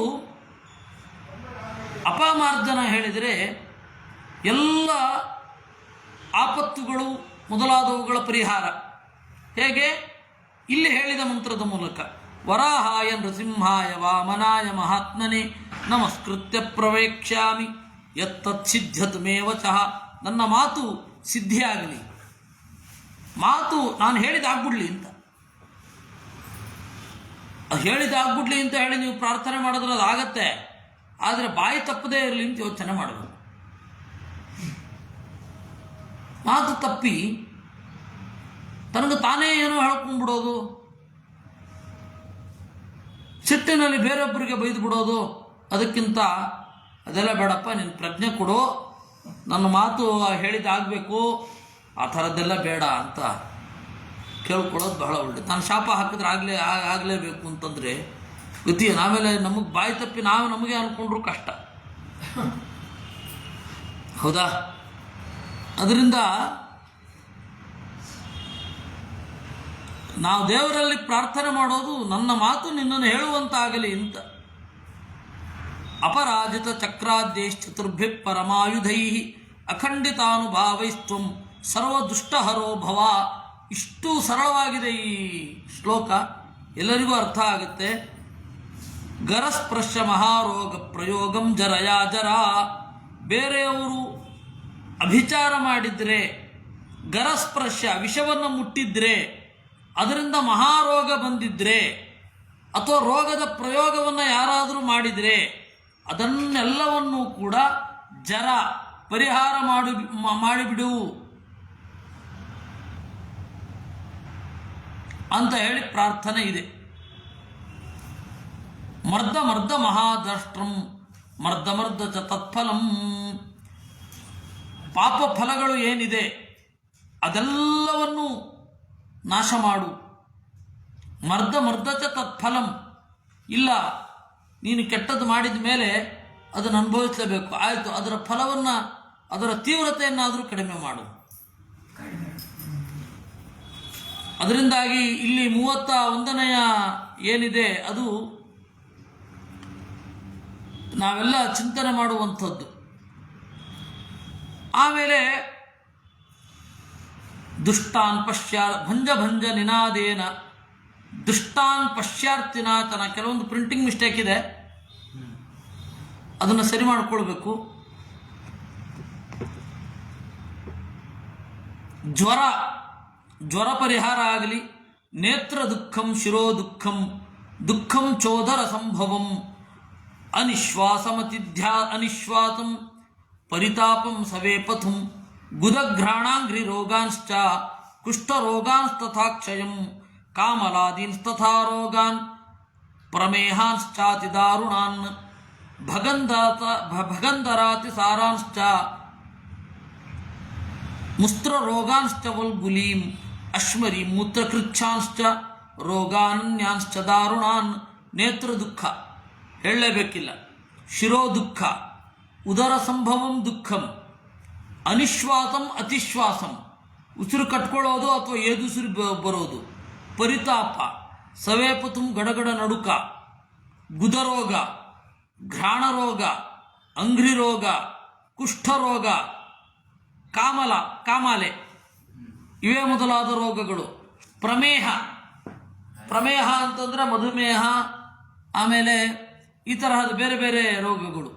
ಅಪಮಾರ್ಜನ ಹೇಳಿದರೆ ಎಲ್ಲ ಆಪತ್ತುಗಳು ಮೊದಲಾದವುಗಳ ಪರಿಹಾರ. ಹೇಗೆ? ಇಲ್ಲಿ ಹೇಳಿದ ಮಂತ್ರದ ಮೂಲಕ. ವರಾಹಾಯ ನೃಸಿಂಹಾಯ ವಾಮನಾಯ ಮಹಾತ್ಮನೆ ನಮಸ್ಕೃತ್ಯ ಪ್ರವೇಕ್ಷ್ಯಾಮಿ ಯತ್ತಚ್ಛಿದ್ಯತ್ ಮೇ ವಚಃ. ನನ್ನ ಮಾತು ಸಿದ್ಧಿಯಾಗಲಿ, ಮಾತು ನಾನು ಹೇಳಿದಾಗ್ಬಿಡ್ಲಿ ಅಂತ. ಹೇಳಿದಾಗ್ಬಿಡ್ಲಿ ಅಂತ ಹೇಳಿ ನೀವು ಪ್ರಾರ್ಥನೆ ಮಾಡಿದ್ರೆ ಅದು ಆಗತ್ತೆ. ಆದರೆ ಬಾಯಿ ತಪ್ಪದೇ ಇರಲಿ ಅಂತ ಯೋಚನೆ ಮಾಡಬೇಕು. ಮಾತು ತಪ್ಪಿ ತನಗೆ ತಾನೇ ಏನೋ ಹೇಳ್ಕೊಂಡ್ಬಿಡೋದು, ಸಿಟ್ಟಿನಲ್ಲಿ ಬೇರೊಬ್ಬರಿಗೆ ಬೈದು ಬಿಡೋದು, ಅದಕ್ಕಿಂತ ಅದೆಲ್ಲ ಬೇಡಪ್ಪ, ನಿನ್ನ ಪ್ರಜ್ಞೆ ಕೊಡು, ನನ್ನ ಮಾತು ಹೇಳಿದಾಗಬೇಕು, ಆ ಥರದ್ದೆಲ್ಲ ಬೇಡ ಅಂತ ಕೇಳ್ಕೊಳ್ಳೋದು ಬಹಳ ಒಳ್ಳೆಯದು. ನಾನು ಶಾಪ ಹಾಕಿದ್ರೆ ಆಗಲೇಬೇಕು ಅಂತಂದರೆ ಗತಿ, ಆಮೇಲೆ ನಮಗೆ ಬಾಯಿ ತಪ್ಪಿ ನಾವು ನಮಗೆ ಅಂದ್ಕೊಂಡ್ರು ಕಷ್ಟ, ಹೌದಾ? ಅದರಿಂದ ನಾವು ದೇವರಲ್ಲಿ ಪ್ರಾರ್ಥನೆ ಮಾಡೋದು ನನ್ನ ಮಾತು ನಿನ್ನನ್ನು ಹೇಳುವಂತಾಗಲಿ ಅಂತ. ಅಪರಾಜಿತ ಚಕ್ರಾದ್ಯೈಶ್ಚತುರ್ಭಿ ಪರಮಾಯುಧೈ ಅಖಂಡಿತಾನುಭಾವೈಸ್ತ್ವಂ ಸರ್ವದುಷ್ಟಹರೋ ಭವ. ಇಷ್ಟು ಸರಳವಾಗಿದೆ ಈ ಶ್ಲೋಕ, ಎಲ್ಲರಿಗೂ ಅರ್ಥ ಆಗುತ್ತೆ. ಗರಸ್ಪರ್ಶ ಮಹಾರೋಗ ಪ್ರಯೋಗಂ ಜರಯಾ ಜರ. ಬೇರೆಯವರು ಅಭಿಚಾರ ಮಾಡಿದರೆ, ಗರಸ್ಪರ್ಶ ವಿಷವನ್ನು ಮುಟ್ಟಿದ್ರೆ, ಅದರಿಂದ ಮಹಾರೋಗ ಬಂದಿದ್ರೆ, ಅಥವಾ ರೋಗದ ಪ್ರಯೋಗವನ್ನು ಯಾರಾದರೂ ಮಾಡಿದರೆ, ಅದನ್ನೆಲ್ಲವನ್ನೂ ಕೂಡ ಜರ ಪರಿಹಾರ ಮಾಡಿಬಿಡು ಅಂತ ಹೇಳಿ ಪ್ರಾರ್ಥನೆ ಇದೆ. ಮರ್ದ ಮರ್ದ ಮಹಾದಷ್ಟ್ರಂ ಮರ್ದ ಮರ್ದ ಚ ತತ್ಫಲಂ. ಪಾಪ ಫಲಗಳು ಏನಿದೆ ಅದೆಲ್ಲವನ್ನು ನಾಶ ಮಾಡು. ಮರ್ದ ಮರ್ದ ಚ ತತ್ಫಲಂ. ಇಲ್ಲ, ನೀನು ಕೆಟ್ಟದ್ದು ಮಾಡಿದ ಮೇಲೆ ಅದನ್ನು ಅನುಭವಿಸಲೇಬೇಕು, ಆಯಿತು, ಅದರ ಫಲವನ್ನು, ಅದರ ತೀವ್ರತೆಯನ್ನಾದರೂ ಕಡಿಮೆ ಮಾಡು. ಅದರಿಂದಾಗಿ ಇಲ್ಲಿ 31ನೆಯ ಏನಿದೆ ಅದು ನಾವೆಲ್ಲ ಚಿಂತನೆ ಮಾಡುವಂಥದ್ದು. ಆಮೇಲೆ ದುಷ್ಟಾನ್ ಭಂಜ ಭಂಜ ನಿನಾದೇನ ದುಷ್ಟಾನ್ ಪಶ್ಚಾರ್ತಿನಾತನ. ಕೆಲವೊಂದು ಪ್ರಿಂಟಿಂಗ್ ಮಿಸ್ಟೇಕ್ ಇದೆ, ಅದನ್ನು ಸರಿ ಮಾಡಿಕೊಳ್ಬೇಕು. ಜ್ವರ ಪರಿಹಾರ ಆಗಲಿ. ನೇತ್ರ ದುಃಖಂ ಶಿರೋ ದುಃಖಂ ದುಃಖಂ ಚೋದರ ಸಂಭವಂ ಅನಿಶ್ವಾಸಂ ಪರಿತಾಪಂ ಸವೇಪಥುಂ ಗುದಘ್ರಾಣಾಂಘ್ರಿ ರೋಗಾಂಶ್ಚ ಕುಷ್ಠರೋಗಾಂಸ್ತಥಾ ಕ್ಷಯಂ ಕಾಮಲಾದೀನ್ಸ್ತಥಾ ರೋಗಾನ್ ಪ್ರಮೇಹಾಂಶ್ಚಾತಿ ದಾರುಣಾನ್ ಭಗಂಧರಾತಿ ಸಾರಾಂಶ್ಚ ಮುಸ್ತ್ರರೋಗಾಂಶ್ಚ ವಲ್ಗುಲೀಂ ಅಶ್ಮರಿ ಮೂತ್ರಕೃಚ್ಛಾಂಶ್ಚ ರೋಗಾನನ್ಯಾಂಶ್ಚ ದಾರುಣಾನ್. ನೇತ್ರ ದುಃಖ ಹೇಳಲೇಬೇಕಿಲ್ಲ. ಶಿರೋ ದುಃಖ, ಉದರ ಸಂಭವಂ ದುಃಖಂ, ಅನಿಶ್ವಾಸಂ ಅತಿಶ್ವಾಸಂ, ಉಸಿರು ಕಟ್ಕೊಳ್ಳೋದು ಅಥವಾ ಏದುಸಿರು ಬರೋದು, ಪರಿತಾಪ, ಸವೇಪತುಂ ಗಡಗಡ ನಡುಕ, ಗುದರೋಗ, ಘ್ರಾಣರೋಗ, ಅಂಘ್ರಿರೋಗ, ಕುಷ್ಠರೋಗ, ಕಾಮಾಲೆ, ಇವೇ ಮೊದಲಾದ ರೋಗಗಳು. ಪ್ರಮೇಹ ಅಂತಂದರೆ ಮಧುಮೇಹ, ಆಮೇಲೆ ಈ ತರಹದ ಬೇರೆ ಬೇರೆ ರೋಗಗಳು.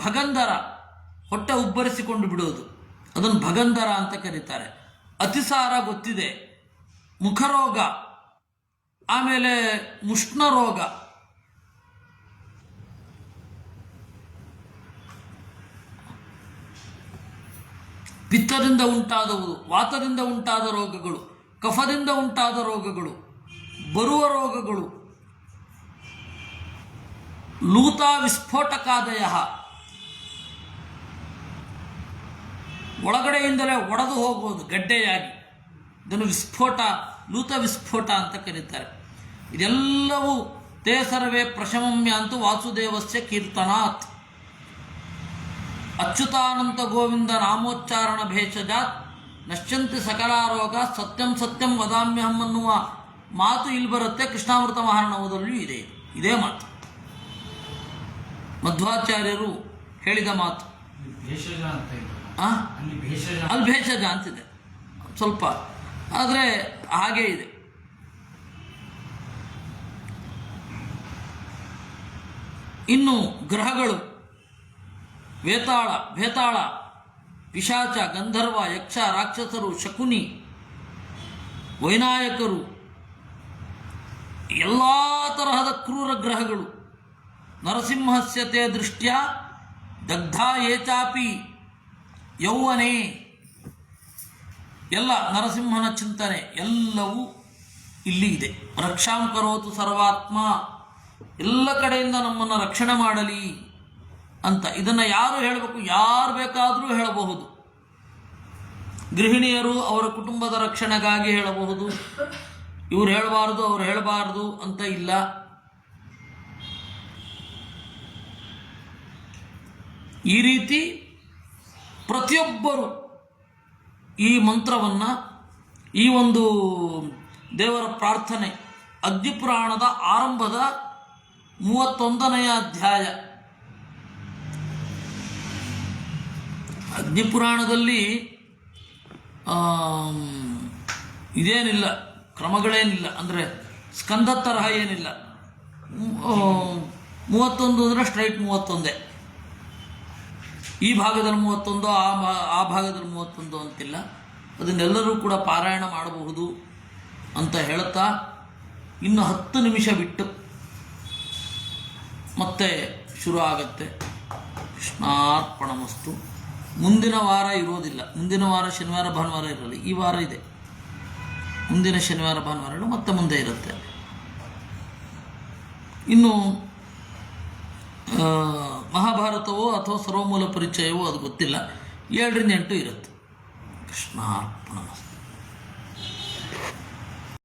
ಭಗಂಧರ, ಹೊಟ್ಟೆ ಉಬ್ಬರಿಸಿಕೊಂಡು ಬಿಡುವುದು, ಅದನ್ನು ಭಗಂಧರ ಅಂತ ಕರೀತಾರೆ. ಅತಿಸಾರ ಗೊತ್ತಿದೆ. ಮುಖರೋಗ, ಆಮೇಲೆ ಮುಷ್ಣರೋಗ, ಪಿತ್ತದಿಂದ ಉಂಟಾದವು, ವಾತದಿಂದ ಉಂಟಾದ ರೋಗಗಳು, ಕಫದಿಂದ ಉಂಟಾದ ರೋಗಗಳು, ಬರುವ ರೋಗಗಳು, ಲೂತ ವಿಸ್ಫೋಟಕಾದಯ, ಒಳಗಡೆಯಿಂದಲೇ ಒಡೆದು ಹೋಗುವುದು ಗಡ್ಡೆಯಾಗಿ, ಇದನ್ನು ಲೂತ ವಿಸ್ಫೋಟ ಅಂತ ಕರೀತಾರೆ. ಇದೆಲ್ಲವೂ ತೇ ಸರ್ವೇ ಪ್ರಶಮಮ್ಯ ಅಂತೂ ವಾಸುದೇವಸ್ಯ ಕೀರ್ತನಾತ್. ಅಚ್ಯುತಾನಂತ ಗೋವಿಂದ ನಾಮೋಚ್ಚಾರಣ ಭೇಷಜಾತ್ ನಶ್ಯಂತಿ ಸಕಲಾರೋಗ ಸತ್ಯಂ ಸತ್ಯಂ ವದಾಮ್ಯಹಂ ಅನ್ನುವ ಮಾತು ಇಲ್ಲಿ ಬರುತ್ತೆ. ಕೃಷ್ಣಾಮೃತ ಮಹಾರ್ಣವದಲ್ಲಿಯೂ ಇದೆ ಇದೇ ಮಾತು, ಮಧ್ವಾಚಾರ್ಯರು ಹೇಳಿದ ಮಾತು. ಅಲ್ಲಿ ಭೇಷಜ ಅಂತಿದೆ ಸ್ವಲ್ಪ, ಆದರೆ ಹಾಗೇ ಇದೆ. ಇನ್ನು ಗ್ರಹಗಳು, ಭೇತಾಳ, ಪಿಶಾಚ, ಗಂಧರ್ವ, ಯಕ್ಷ, ರಾಕ್ಷಸರು, ಶಕುನಿ, ವೈನಾಯಕರು, ಎಲ್ಲ ತರಹದ ಕ್ರೂರ ಗ್ರಹಗಳು ನರಸಿಂಹಸ್ಯ ತೇ ದೃಷ್ಟ್ಯ ದಗ್ಧ ಏಚಾಪಿ ಯೌವನೇ, ಎಲ್ಲ ನರಸಿಂಹನ ಚಿಂತನೆ ಎಲ್ಲವೂ ಇಲ್ಲಿ ಇದೆ. ರಕ್ಷಾಂ ಕರೋತು ಸರ್ವಾತ್ಮ, ಎಲ್ಲ ಕಡೆಯಿಂದ ನಮ್ಮನ್ನು ರಕ್ಷಣೆ ಮಾಡಲಿ ಅಂತ. ಇದನ್ನು ಯಾರು ಹೇಳಬೇಕು? ಯಾರು ಬೇಕಾದರೂ ಹೇಳಬಹುದು. ಗೃಹಿಣಿಯರು ಅವರ ಕುಟುಂಬದ ರಕ್ಷಣೆಗಾಗಿ ಹೇಳಬಹುದು. ಇವ್ರು ಹೇಳಬಾರ್ದು ಅವ್ರು ಹೇಳಬಾರ್ದು ಅಂತ ಇಲ್ಲ. ಈ ರೀತಿ ಪ್ರತಿಯೊಬ್ಬರು ಈ ಮಂತ್ರವನ್ನು, ಈ ಒಂದು ದೇವರ ಪ್ರಾರ್ಥನೆ ಅಗ್ನಿಪುರಾಣದ ಆರಂಭದ 31ನೇ ಅಧ್ಯಾಯ. ಅಗ್ನಿಪುರಾಣದಲ್ಲಿ ಇದೇನಿಲ್ಲ, ಕ್ರಮಗಳೇನಿಲ್ಲ, ಅಂದರೆ ಸ್ಕಂದ ತರಹ ಏನಿಲ್ಲ. 31 ಅಂದರೆ ಸ್ಟ್ರೈಟ್ 31. ಈ ಭಾಗದಲ್ಲಿ 31, ಆ ಭಾಗದಲ್ಲಿ 31 ಅಂತಿಲ್ಲ. ಅದನ್ನೆಲ್ಲರೂ ಕೂಡ ಪಾರಾಯಣ ಮಾಡಬಹುದು ಅಂತ ಹೇಳ್ತಾ, ಇನ್ನು 10 ನಿಮಿಷ ಬಿಟ್ಟು ಮತ್ತೆ ಶುರು ಆಗತ್ತೆ. ಕೃಷ್ಣಾರ್ಪಣಮಸ್ತು. ಮುಂದಿನ ವಾರ ಇರೋದಿಲ್ಲ. ಮುಂದಿನ ವಾರ ಶನಿವಾರ ಭಾನುವಾರ ಇರಲಿ. ಈ ವಾರ ಇದೆ. ಮುಂದಿನ ಶನಿವಾರ ಭಾನುವಾರ ಮತ್ತೆ ಮುಂದೆ ಇರುತ್ತೆ. ಇನ್ನು ಮಹಾಭಾರತವೋ ಅಥವಾ ಸರ್ವಮೂಲ ಪರಿಚಯವೋ ಅದು ಗೊತ್ತಿಲ್ಲ. 7ರಿಂದ 8 ಇರುತ್ತೆ. ಕೃಷ್ಣಾರ್ಪಣಮಸ್ತು.